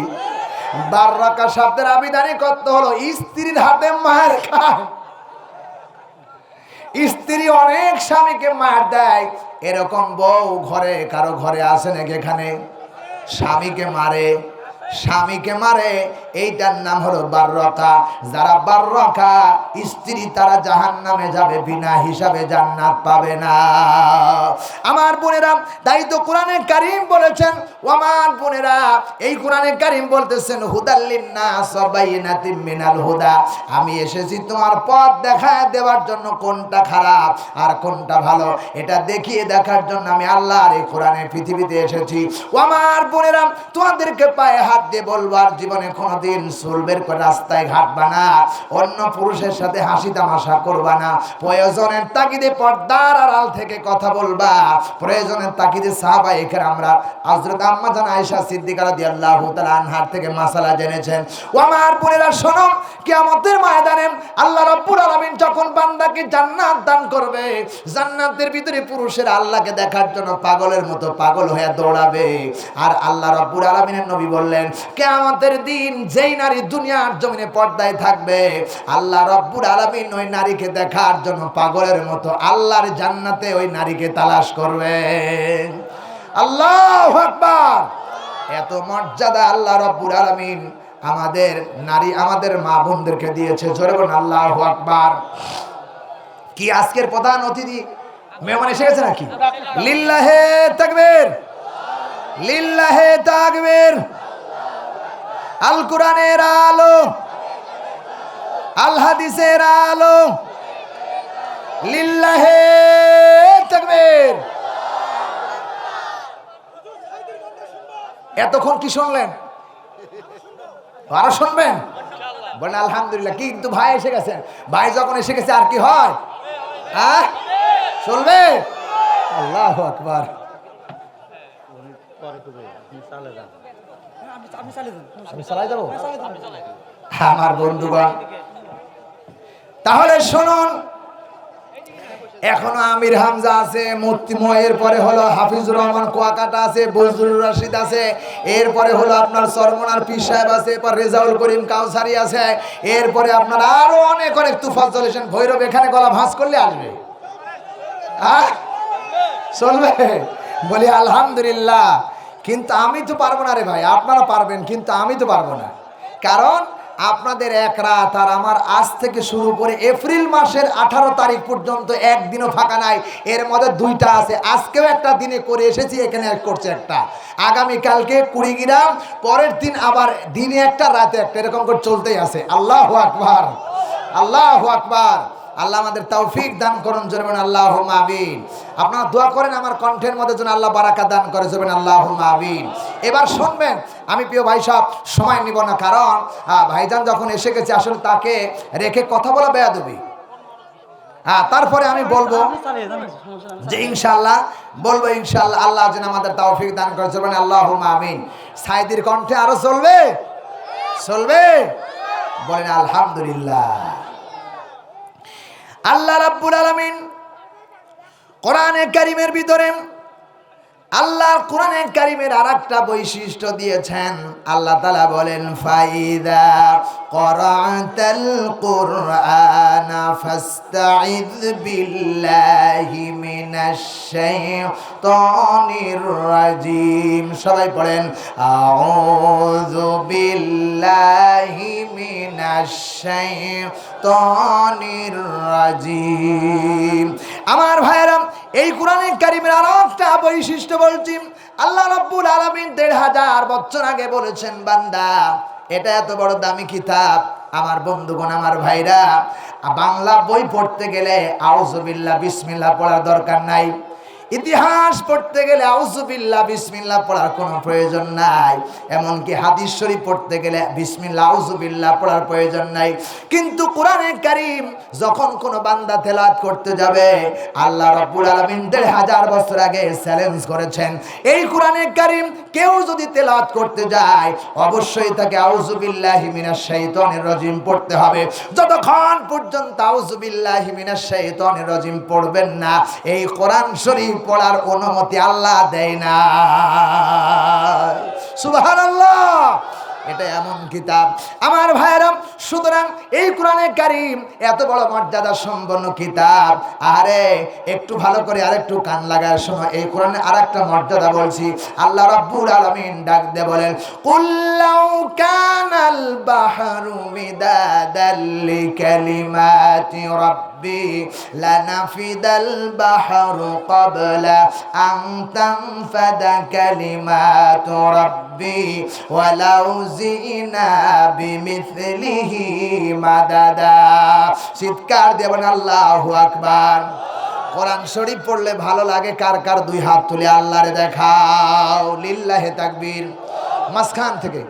বাররাকা শব্দের আবিধানিক অর্থ হলো স্ত্রীর হাতে মার খায়। স্ত্রী অনেক স্বামীকে মার দেয়, এরকম বউ ঘরে কারো ঘরে আসে নাকি? এখানে স্বামীকে মারে, স্বামীকে মারে, এইটার নাম হলো বাররাকা। যারা বাররাকা স্ত্রী, তারা জাহান্নামে যাবে, বিনা হিসাবে জান্নাত পাবে না। আমার বোনেরা, তাই তো কোরআনে কারীম বলেছেন, ও আমার বোনেরা, এই কোরআনে কারীম বলতেছেন, হুদাল লিন্নাস ওয়া বাইয়িনাতিম মিনাল হুদা, আমি এসেছি তোমার পথ দেখায় দেওয়ার জন্য, কোনটা খারাপ আর কোনটা ভালো এটা দেখিয়ে দেখার জন্য আমি আল্লাহর এই কোরআনে পৃথিবীতে এসেছি। ও আমার বোনেরা, তোমাদেরকে পায়ে হাত দিয়ে বলবার, জীবনে কোনোদিন চুল বের করে রাস্তায় ঘাটবা না, অন্য পুরুষের সাথে হাসি তামাশা করবা না, প্রয়োজনের তাগিদে পর্দার আড়াল থেকে কথা বলবা, প্রয়োজনের তাগিদে সাহাবায়ে কেরামরা হযরত আম্মা জান আয়েশা সিদ্দিকা রাদিয়াল্লাহু তাআলা আনহার থেকে মাসালা জেনেছেন। ও আমার বোনেরা শোনো, কিয়ামতের ময়দানে আল্লাহ রাব্বুল আলামিন যখন বান্দাকে জান্নাত দান করবে, জান্নাতের ভিতরে পুরুষের আল্লাহকে দেখার জন্য পাগলের মতো পাগল হয়ে দৌড়াবে। আর আল্লাহ রাব্বুল আলামিনের নবী বললেন, কিয়ামতের দিন যেই নারী দুনিয়ার জমিনে পর্দায় থাকবে, আল্লাহ রাব্বুল আলামিন ওই নারীকে দেখার জন্য পাগলের মতো আল্লাহর জান্নাতে ওই নারীকে তালাশ করবে। আল্লাহু আকবার। এত মর্যাদা আল্লাহ রাব্বুল আলামিন আমাদের নারী, আমাদের মা বোনদেরকে দিয়েছে। জোরে বলুন আল্লাহু আকবার। কি আজকের প্রধান অতিথি মেহমান এসে গেছে নাকি? লিল্লাহে তাকবীর, লিল্লাহে তাকবীর। আল কোরআনের আলো, আল হাদিসের আলো, লিল্লাহে তাকবীর। এতক্ষণ কি শুনলেন? আরো শুনবেন? বলেন আলহামদুলিল্লাহ। কিন্তু ভাই এসে গেছেন, ভাই যখন এসে গেছে আর কি হয়? হ্যাঁ, চলবে। আল্লাহু আকবার। আমি চালাই যাবো আমার বন্ধুগণ। তাহলে শুনুন, এখনো আমির হামজা আছে, এরপরে হলো হাফিজুর রহমান কুয়াকাটা আছে, বজরুল রশিদ আছে, এরপরে হলো আপনার সরমনার পীর সাহেব আছে, এরপর রেজাউল করিম কাউসারি আছে, এরপরে আপনার আরো অনেক অনেক তুফাজ্জল হোসেন ভৈরব এখানে গলা ভাঁজ করলে আসবে। চলবে? বলি আলহামদুলিল্লাহ। কিন্তু আমি তো পারবো না রে ভাই, আপনারা পারবেন কিন্তু আমি তো পারবো না। কারণ আপনাদের এক রাত আর আমার আজ থেকে শুরু করে এপ্রিল মাসের 18 তারিখ পর্যন্ত একদিনও ফাঁকা নাই। এর মধ্যে দুইটা আছে, আজকেও একটা দিনে করে এসেছি, এখানে করছে একটা, আগামীকালকে কুড়িগ্রাম, পরের দিন আবার দিনে একটা রাতে একটা, এরকম করে চলতেই আছে। আল্লাহু আকবার, আল্লাহু আকবার। আল্লাহ আমাদের তৌফিক দান করুন, জোরে আল্লাহুম্মা আমিন। আপনারা দোয়া করেন আমার কণ্ঠের মধ্যে যেন আল্লাহ বারাকা দান করে, জোরে আল্লাহুম্মা আমিন। এবার শুনবেন, আমি প্রিয় ভাই সাহেব সময় নিব না, কারণ ভাইজান যখন এসে গেছে আসলে তাকে রেখে কথা বলা বেয়াদবি। তারপরে আমি বলবো যে ইনশাআল্লাহ, বলবো ইনশাআল্লাহ, আল্লাহ যেন আমাদের তৌফিক দান করে, জোরে আল্লাহুম্মা আমিন। সাইদির কণ্ঠে আরো চলবে, চলবে? বলেন আলহামদুলিল্লাহ। আল্লাহ রাব্বুল আলামিন কোরআনে কারীমের ভিতরে, আল্লাহ কোরআনে কারীমের আরেকটা বৈশিষ্ট্য দিয়েছেন। আল্লাহ তাআলা বলেন, ফাইদা ক্বরাতাল কুরআনা ফাসতাইয বিল্লাহি মিনাশ শাইতানির রাজিম। সবাই পড়েন, আউযু বিল্লাহি মিনাশ শাইতানির রাজিম। আমার ভাইরা, এই কোরআনে কারীমের আরো একটা বৈশিষ্ট্য বলছি। আল্লাহ রাব্বুল আলামিন ১৫০০ বছর আগে বলেছেন, বান্দা এটা এত বড় দামি কিতাব, আমার বন্ধুগণ, আমার ভাইরা, বাংলা বই পড়তে গেলে আউযু বিল্লাহ বিসমিল্লাহ পড়ার দরকার নাই। ইতিহাস পড়তে গেলে আউযুবিল্লাহ বিসমিল্লাহ পড়ার কোনো প্রয়োজন নাই। এমনকি হাদিস শরীফ পড়তে গেলে বিসমিল্লাহ আউযুবিল্লাহ পড়ার প্রয়োজন নাই। কিন্তু কোরআনে কারীম যখন কোনো বান্দা তেলাওয়াত করতে যাবে, আল্লাহ রাব্বুল আলামিন ১৫০০ বছর আগে চ্যালেঞ্জ করেছেন, এই কোরআনে কারীম কেউ যদি তেলাওয়াত করতে যায় অবশ্যই তাকে আউযুবিল্লাহি মিনাশ শাইতানির রাজিম পড়তে হবে। যতক্ষণ পর্যন্ত আউযুবিল্লাহি মিনাশ শাইতানির রাজিম পড়বেন না, এই কোরআন শরীফ পড়ার অনুমতি আল্লাহ দেয় না। সুবহানাল্লাহ। এটা এমন কিতাব আমার ভাইয়েরা। সুতরাং এই কোরআনে কারীম এত বড় মর্যাদা সম্পন্ন কিতাব। আরে একটু ভালো করে আরেকটু কান লাগায় শোনো, এই কোরআনে আরেকটা মর্যাদা বলছি। আল্লাহ রাব্বুল আলামিন ডাক দিয়ে বলেন, কুল লাউ কানাল বাহরু মিদাদাল লিকালিমাতি রাব্বি লানাফিদাল বাহরু ক্বাবলা আন তানফাদা কালিমাতু রাব্বি ওয়ালাউ জিনা বিমিথলিহি মাদাদা। চিৎকার দেবেন আল্লাহু আকবার। কোরআন শরীফ পড়লে ভালো লাগে কার কার? দুই হাত তুলে আল্লাহরে দেখাও। লিল্লাহি তাকবীর। মাঝখান থেকে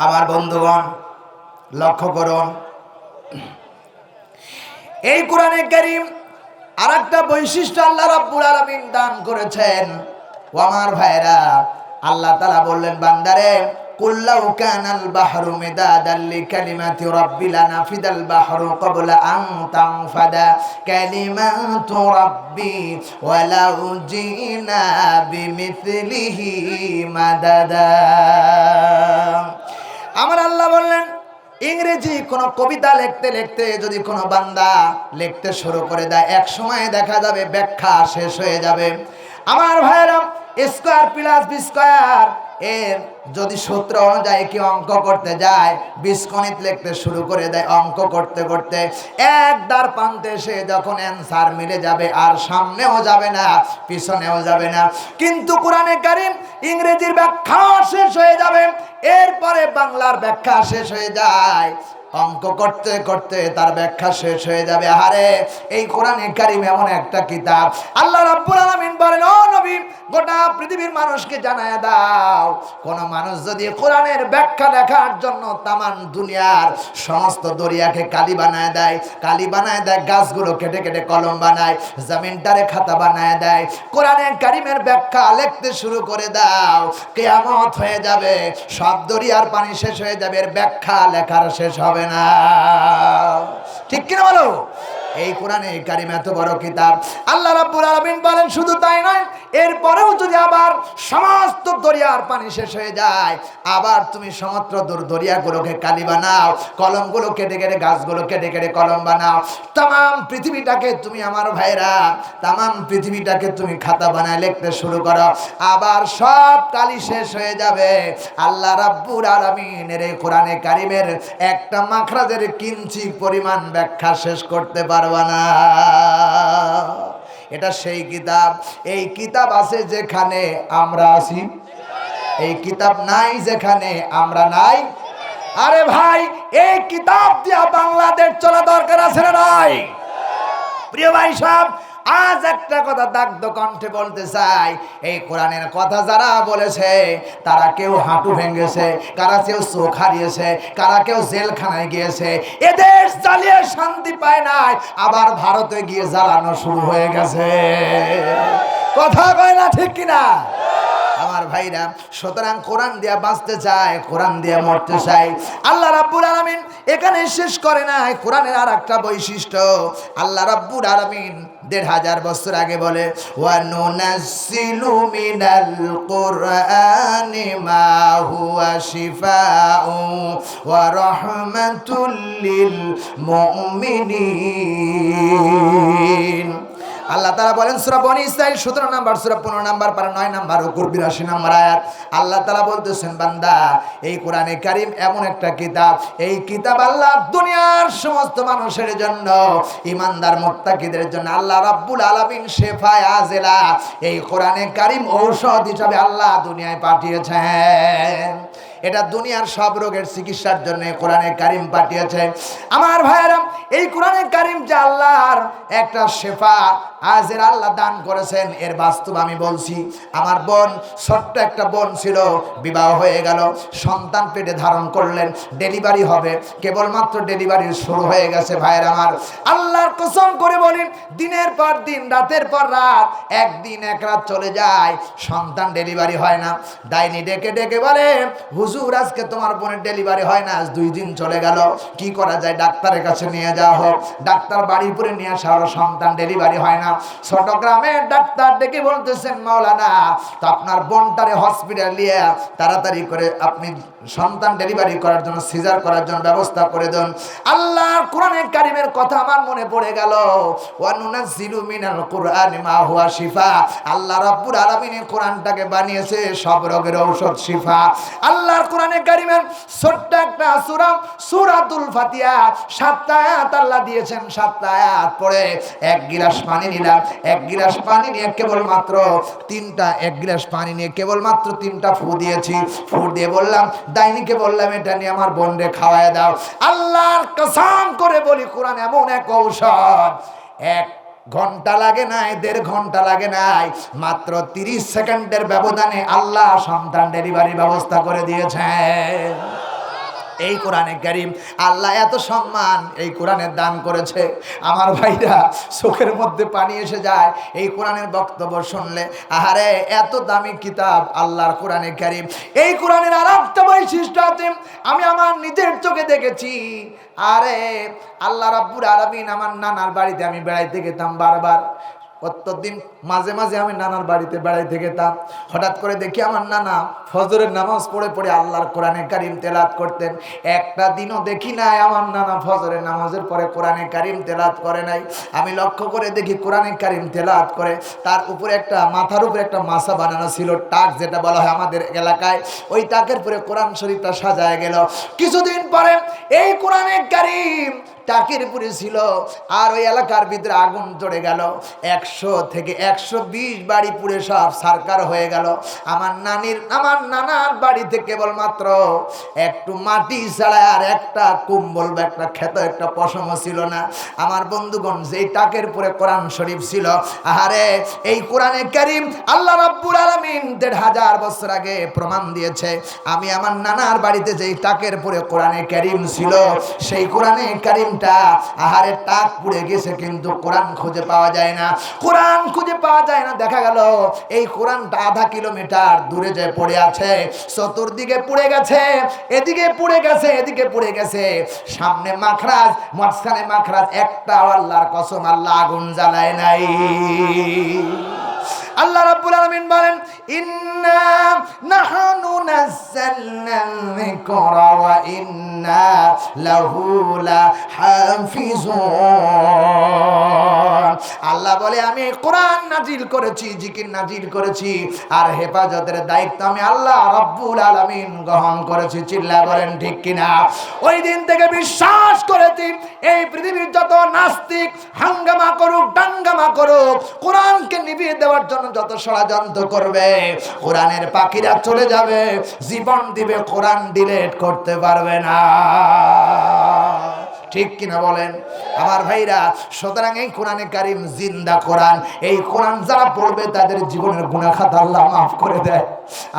আমার বন্ধুগণ লক্ষ্য করুন, এই কোরআনে কারীম আরেকটা বৈশিষ্ট্য আল্লাহ রাব্বুল আলামিন দান করেছেন। ও আমার ভাইরা, আল্লাহ তাআলা বললেন, বান্দারে কুল লাউ কানাল বাহরু মিদাদাল লিকালিমাতি রাব্বি লানাফিদাল বাহরু ক্বাবলা আন তানফাদা কালিমাতু রাব্বি ওয়ালাউ জিনা বিমিথলিহি মাদাদা। আমার আল্লাহ বললেন, ইংরেজি কোন কবিতা লিখতে লিখতে যদি কোনো বান্দা লিখতে শুরু করে দেয়, এক সময় দেখা যাবে ব্যাখ্যা শেষ হয়ে যাবে। আমার ভাইরা, স্কয়ার প্লাস বি স্কয়ার এর যদি সূত্র অনুযায়ী কি অঙ্ক করতে যায়, বীজগণিত লিখতে শুরু করে দেয়, অঙ্ক করতে করতে এক দ্বার প্রান্তে সে যখন অ্যান্সার মিলে যাবে আর সামনেও যাবে না পিছনেও যাবে না। কিন্তু কোরআনে কারীম ইংরেজির ব্যাখ্যা শেষ হয়ে যাবে, এরপরে বাংলার ব্যাখ্যা শেষ হয়ে যায়, অঙ্ক করতে করতে তার ব্যাখ্যা শেষ হয়ে যাবে। আরে এই কোরআনে কারীম এমন একটা কিতাব, আল্লাহ রাব্বুল আলামিন বলেন, ও নবী, গোটা পৃথিবীর মানুষকে জানায়া দাও, কোন মানুষ যদি কোরআনের ব্যাখ্যা লেখার জন্য তামান দুনিয়ার সমস্ত দরিয়াকে কালি বানায় দেয়, কালি বানায় দেয়, গাছগুলো কেটে কেটে কলম বানায়, জমিনটারে খাতা বানায় দেয়, কোরআনে কারীমের ব্যাখ্যা লিখতে শুরু করে দাও, কিয়ামত হয়ে যাবে, সব দরিয়ার পানি শেষ হয়ে যাবে, এর ব্যাখ্যা লেখার শেষ হবে না। ঠিক কিনা বলো? এই কোরআনে কারীম এত বড় কিতাব, আল্লাহ রাব্বুল আলামিন বলেন শুধু তাই নয়, এরপরেও যদি আবার সমস্ত দরিয়ার পানি শেষ হয়ে যায়, আবার তুমি সমস্ত দরিয়াগুলোকে কালি বানাও, কলমগুলো কেটে কেটে, গাছগুলো কেটে কেটে কলম বানাও, তাম পৃথিবীটাকে তুমি, আমার ভাইরা, তাম পৃথিবীটাকে তুমি খাতা বানায় লিখতে শুরু করো, আবার সব কালি শেষ হয়ে যাবে, আল্লাহ রাব্বুল আলামিনের এই কোরআনে কারীমের একটা মাখরাজের কিঞ্চি পরিমাণ ব্যাখ্যা শেষ করতে পারবা না। এটা সেই কিতাব, এই কিতাব আছে যেখানে আমরা আছি, এই কিতাব নাই যেখানে আমরা নাই। আরে ভাই, এই কিতাব দিয়া বাংলাদেশ চলা দরকার আছে না নাই? প্রিয় ভাই সাহেব, আজ একটা কথা দাগ্ধ কণ্ঠে বলতে চাই, এই কোরআনের কথা যারা বলেছে তারা কেউ হাঁটু ভেঙেছে, কারা কেউ চোখ হারিয়েছে, কারা কেউ জেলখানায় গিয়েছে, এদের জ্বালিয়ে শান্তি পায় নাই, আবার ভারতে গিয়ে জ্বালানো শুরু হয়ে গেছে। কথা কয় না, ঠিক কিনা আমার ভাইরা? সুতরাং কোরআন দিয়া বাঁচতে চায়, কোরআন দিয়া মরতে চাই। আল্লাহ রাব্বুল আলামিন এখানে শেষ করে নাই, কোরআনের আর একটা বৈশিষ্ট্য আল্লাহ রাব্বুল আলামিন ১৫০০ বছর আগে বলে, ওয়া নুনাজ্জিলু মিনাল কুরআনি মা হুয়া শিফাউ ওয়া রাহমাতুল লিল মুমিনিন। আল্লাহ তাআলা বলেন সূরা বনী ইসরাঈল ১৭ নম্বর সূরা ১৫ নম্বর পারা ৯ নম্বর রুকুর ৮২ নম্বর আয়াত, আল্লাহ তাআলা বলতেছেন, বান্দা, এই কোরআনে কারীম এমন একটা কিতাব, এই কিতাব আল্লাহ দুনিয়ার সমস্ত মানুষের জন্য, ঈমানদার মুত্তাকিদের জন্য আল্লাহ রাব্বুল আলামিন শেফায়ে আজেলা, এই কোরআনে কারীম ঔষধ হিসাবে আল্লাহ দুনিয়ায় পাঠিয়েছেন। এটা দুনিয়ার সব রোগের চিকিৎসার জন্য কোরআনে কারীম পাঠিয়েছে। আমার ভাইয়েরা, এই কোরআনে কারীম যে আল্লাহর একটা শেফা আজের আল্লাহ দান করেছেন, এর বাস্তব আমি বলছি। আমার বোন, ছোট্ট একটা বোন ছিল, বিবাহ হয়ে গেল, সন্তান পেটে ধারণ করলেন, ডেলিভারি হবে, কেবলমাত্র ডেলিভারি শুরু হয়ে গেছে। ভাইয়ের আমার, আল্লাহর কসম করে বলি, দিনের পর দিন, রাতের পর রাত, একদিন এক রাত চলে যায়, সন্তান ডেলিভারি হয় না। ডাইনি ডেকে ডেকে বলে, হুজুর, আজকে তোমার বোনের ডেলিভারি হয় না, আজ ২ দিন চলে গেল, কি করা যায়? ডাক্তারের কাছে নিয়ে যাওয়া হোক। ডাক্তার বাড়ি পরে নিয়ে আসা হলো, সন্তান ডেলিভারি হয় না। ছোট গ্রামের ডাক্তার ডেকে বলতেছেন, মাওলানা, তো আপনার বোনটারে হসপিটাল নিয়ে তাড়াতাড়ি করে আপনি সন্তান ডেলিভারি করার জন্য, সিজার করার জন্য ব্যবস্থা করে দেন। আল্লাহর কোরআনের কারীমের কথা আমার মনে পড়ে গেল, ওয়া নুনাজ্জিলু মিনাল কুরআনি মা হুয়া শিফা। আল্লাহ রাব্বুল আলামিন কোরআনটাকে বানিয়েছে সব রোগের ঔষধ, শিফা। আল্লাহর কোরআনে কারীমের ছোট্ট একটা সূরা, সূরাতুল ফাতিহা, ৭টা আয়াত আল্লাহ দিয়েছেন। ৭টা আয়াত পড়ে এক গিলাস পানি নিলাম, এক গিলাস পানি নিয়ে কেবলমাত্র ৩টা ফু দিয়েছি। ফু দিয়ে বললাম, ডাইনিকে বললাম, এটা নিয়ে আমার বোনরে খাওয়ায় দাও। আল্লাহর কসম করে বলি, কোরআন এমন এক ঔষধ, ১ ঘন্টা লাগে নাই, ১.৫ ঘন্টা লাগে নাই, মাত্র ৩০ সেকেন্ডের ব্যবধানে আল্লাহ সন্তান ডেলিভারির ব্যবস্থা করে দিয়েছেন। এই কোরআনে কারীম, আল্লাহ এত সম্মান এই কোরআনের দান করেছে। আমার ভাইরা, চোখের মধ্যে পানি এসে যায় এই কোরআনের বক্তব্য শুনলে। আহারে, এত দামি কিতাব আল্লাহর কোরআনে কারীম। এই কোরআনের আর একটা বৈশিষ্ট্য আছে, আমি আমার নিজের চোখে দেখেছি। আরে আল্লাহ রাব্বুল আলামিন, আমার নানার বাড়িতে আমি বেড়াইতে গেতাম বারবার, প্রত্যেকদিন মাঝে মাঝে আমি নানার বাড়িতে বেড়াইতে গেতাম। হঠাৎ করে দেখি আমার নানা ফজরের নামাজ পড়ে পড়ে আল্লাহর কোরআনে কারিম তেলাওয়াত করতেন। একটা দিনও দেখি নাই আমার নানা ফজরের নামাজের পরে কোরআনে কারিম তেলাওয়াত করে নাই। আমি লক্ষ্য করে দেখি কোরআনে কারিম তেলাওয়াত করে, তার উপরে একটা মাথার উপরে একটা মাসা বানানো ছিল, টাক যেটা বলা হয় আমাদের এলাকায়, ওই টাকের পরে কোরআন শরীফটা সাজায় গেল। কিছুদিন পরে এই কোরআনে কারিম টাকের উপরে ছিল, আর ওই এলাকার ভিতরে আগুন চড়ে গেল। 100 থেকে 120 বাড়ি পুড়ে সব সারকার হয়ে গেল। আমার নানার বাড়িতে কেবলমাত্র একটু মাটি ছাড়া আর একটা কুম্বল বা একটা ক্ষেত একটা পশম ছিল না। আমার বন্ধুগণ, যেই টাকের পরে কোরআন শরীফ ছিল, আহারে এই কোরআনে কারিম আল্লাহ রাব্বুল আলামিন 1500 বছর আগে প্রমাণ দিয়েছে। আমি আমার নানার বাড়িতে যেই টাকের পরে কোরআনে কারিম ছিল, সেই কোরআনে কারিম আহারে টাক পুড়ে গেছে, কিন্তু কোরআন খুঁজে পাওয়া যায় না। কোরআন খুঁজে পাওয়া যায় না। দেখা গেল এই কোরআনটা আধা কিলোমিটার দূরে যে পড়ে আছে, চতুর্দিকে পুড়ে গেছে, এদিকে পুড়ে গেছে, এদিকে পুড়ে গেছে, সামনে মাখরাজ, মাঝখানে মাখরাজ, একটা আল্লাহর কসম আল্লাহ আগুন জ্বালায় নাই। আল্লাহ রাব্বুল আলামিন বলেন, ইন্না নাহনু নাযালনা যিকরা ওয়া ইন্না লাহু লাহাফিজুন। আল্লাহ বলে, আমি কোরআন নাজিল করেছি, জিকির নাজিল করেছি, আর হেফাজতের দায়িত্ব আমি আল্লাহ রাব্বুল আলামিন গ্রহণ করেছি। চিল্লা বলেন ঠিক কিনা? ওই দিন থেকে বিশ্বাস করেছি, এই পৃথিবীর যত নাস্তিক হাঙ্গামা করুক, দাঙ্গামা করুক, কোরআনকে নিভিয়ে দেওয়ার জন্য যত ষড়যন্ত্র করবে, কোরআনের পাখিরা চলে যাবে, জীবন দিবে, কোরআন ডিলিট করতে পারবে না। ঠিক কিনা বলেন আমার ভাইরা? সুতরাং এই কোরআনে কারিম জিন্দা কোরআন। এই কোরআন যারা পড়বে তাদের জীবনের গুনাহ খাতা আল্লাহ মাফ করে দেয়।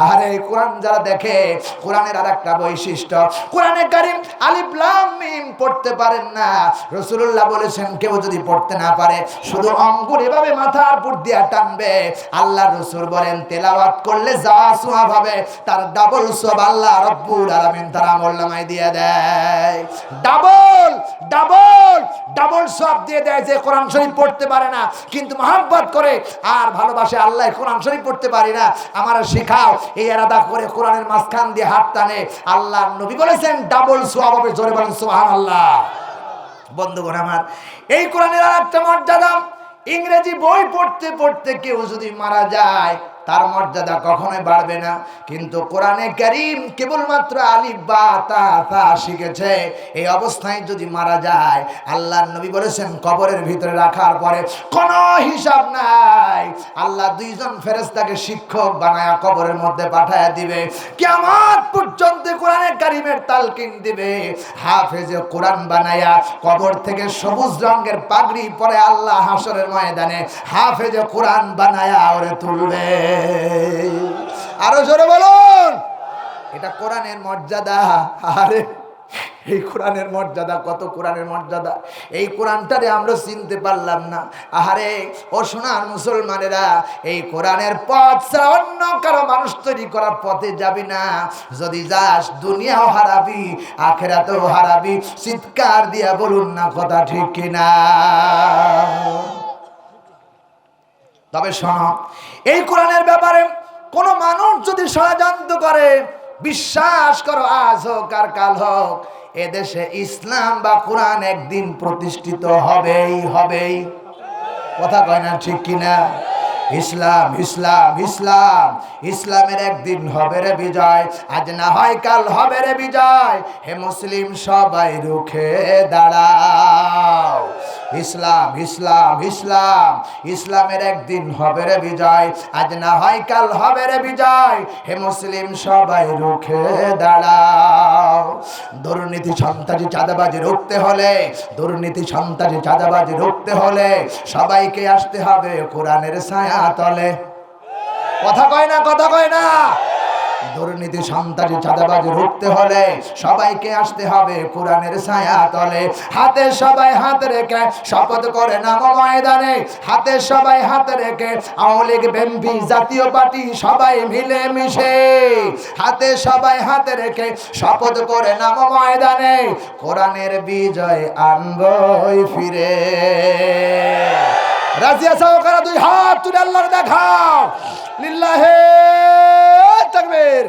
আর এই কোরআন যারা দেখে, কোরআনের আর একটা বৈশিষ্ট্য, কোরআনে কারিম আলিফ লাম মিম পড়তে পারেন না। রাসূলুল্লাহ বলেছেন, কেউ যদি পড়তে না পারে, শুধু আঙ্গুল এভাবে মাথার উপর দিয়ে টানবে, আল্লাহ রাসূল বলেন তেলাওয়াত করলে যা সওয়াব হবে তার ডাবল সওয়াব আল্লাহ রাব্বুল আলামিন তার আমলনামায় দিয়ে দেয়। ডাবল ডাবল ডাবল সওয়াব দিয়ে দেয়। যে কোরআন শরীফ পড়তে পারে না কিন্তু মহব্বত করে আর ভালোবাসে, আল্লাহ কোরআন শরীফ পড়তে পারি না, আমার শিখাও, এই এরাদা করে কোরআনের মাঝখান দিয়ে হাত টানে, আল্লাহ নবী বলেছেন ডাবল সওয়াব হবে। জোরে বলেন সুবহানাল্লাহ। বন্ধুগণ আমার, এই কোরআনের আর একটা মর্যাদা, ইংরেজি বই পড়তে পড়তে কেউ যদি মারা যায়, তার মর্যাদা কখনোই বাড়বে না। কিন্তু কোরআনে কারীম কেবলমাত্র আলিফ বা তা তা শিখেছে, এই অবস্থায় যদি মারা যায়, আল্লাহর নবী বলেছেন কবরের ভিতরে রাখার পরে কোনো হিসাব নাই, আল্লাহ 2 জন ফেরেশতাকে শিক্ষক বানায়া কবরের মধ্যে পাঠায়া দিবে। কিয়ামত পর্যন্ত কোরআনে কারীমের তালকিন দিবে। হাফেজে কোরআন বানায়া কবর থেকে সবুজ রঙের পাগড়ি পরে আল্লাহ হাসরের ময়দানে হাফেজে কোরআন বানায়া ওরে তুলবে। আরো জোরে বলুন, এটা কোরআনের মর্যাদা। আরে এই কোরআনের মর্যাদা কত, কোরআনের মর্যাদা, এই কোরআনটারে আমরা চিনতে পারলাম না। আহারে ও সোনার মুসলমানেরা, এই কোরআনের পথ ছাড়া অন্য কারো মানুষ তৈরি করার পথে যাবি না। যদি যাস দুনিয়াও হারাবি, আখিরাতেও হারাবি। চিৎকার দিয়া বলুন না কথা ঠিক কিনা? তবে শোনো, এই কোরআনের ব্যাপারে কোন মানুষ যদি ষড়যন্ত্র করে, বিশ্বাস করো আজ হোক আর কাল হোক, এদেশে ইসলাম বা কোরআন একদিন প্রতিষ্ঠিত হবেই হবেই। কথা কয় না ঠিক কিনা? ইসলাম ইসলাম ইসলাম, ইসলামের একদিন হবে রে বিজয়, আজ না হয় কাল হবে রে বিজয়। হে মুসলিম সবাই রুখে দাঁড়াও। ইসলাম ইসলাম ইসলাম, ইসলামের একদিন হবে রে বিজয়, আজ না হয় কাল হবে রে বিজয়। হে মুসলিম সবাই রুখে দাঁড়াও। দুর্নীতি সন্ত্রাসী চাঁদাবাজি রুখতে হলে, দুর্নীতি সন্ত্রাসী চাঁদাবাজি রুখতে হলে সবাইকে আসতে হবে কোরআনের ছায়া তলে। কথা কয় না, কথা কয় না? দুর্নীতি সন্ত্রাসী চাঁদাবাজি রুখতে হলে সবাইকে আসতে হবে কোরআনের ছায়া তলে। হাতে সবাই হাত রেখে শপথ করে নাম ময়দানে, হাতে সবাই হাত রেখে আওয়ামী লীগ বিএনপি জাতীয় পার্টি সবাই মিলে মিশে, হাতে সবাই হাত রেখে শপথ করে নাম ময়দানে, কোরআনের বিজয় আনবই ফিরে। রাজি আছো কারা? দুই হাত তুলে আল্লাহর দেখাও। লিল্লাহে তাকবীর।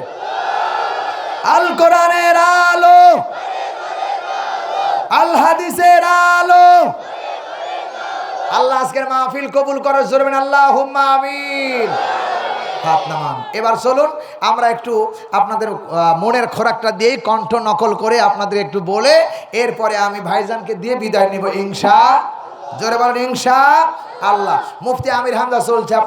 আল কোরআনের আলো, আল হাদিসের আলো। আল্লাহ আজকের মাহফিল কবুল করে, জোরবেন আল্লাহুম্মা আমিন। হাত নামান। এবার চলুন আমরা একটু আপনাদের মনের খোরাকটা দিয়ে কণ্ঠ নকল করে আপনাদের একটু বলে এরপরে আমি ভাইজানকে দিয়ে বিদায় নিব ইনশা। জোরে বলেন ইনশা আল্লাহ। মুফতি আমির হামজা চলছে আপনার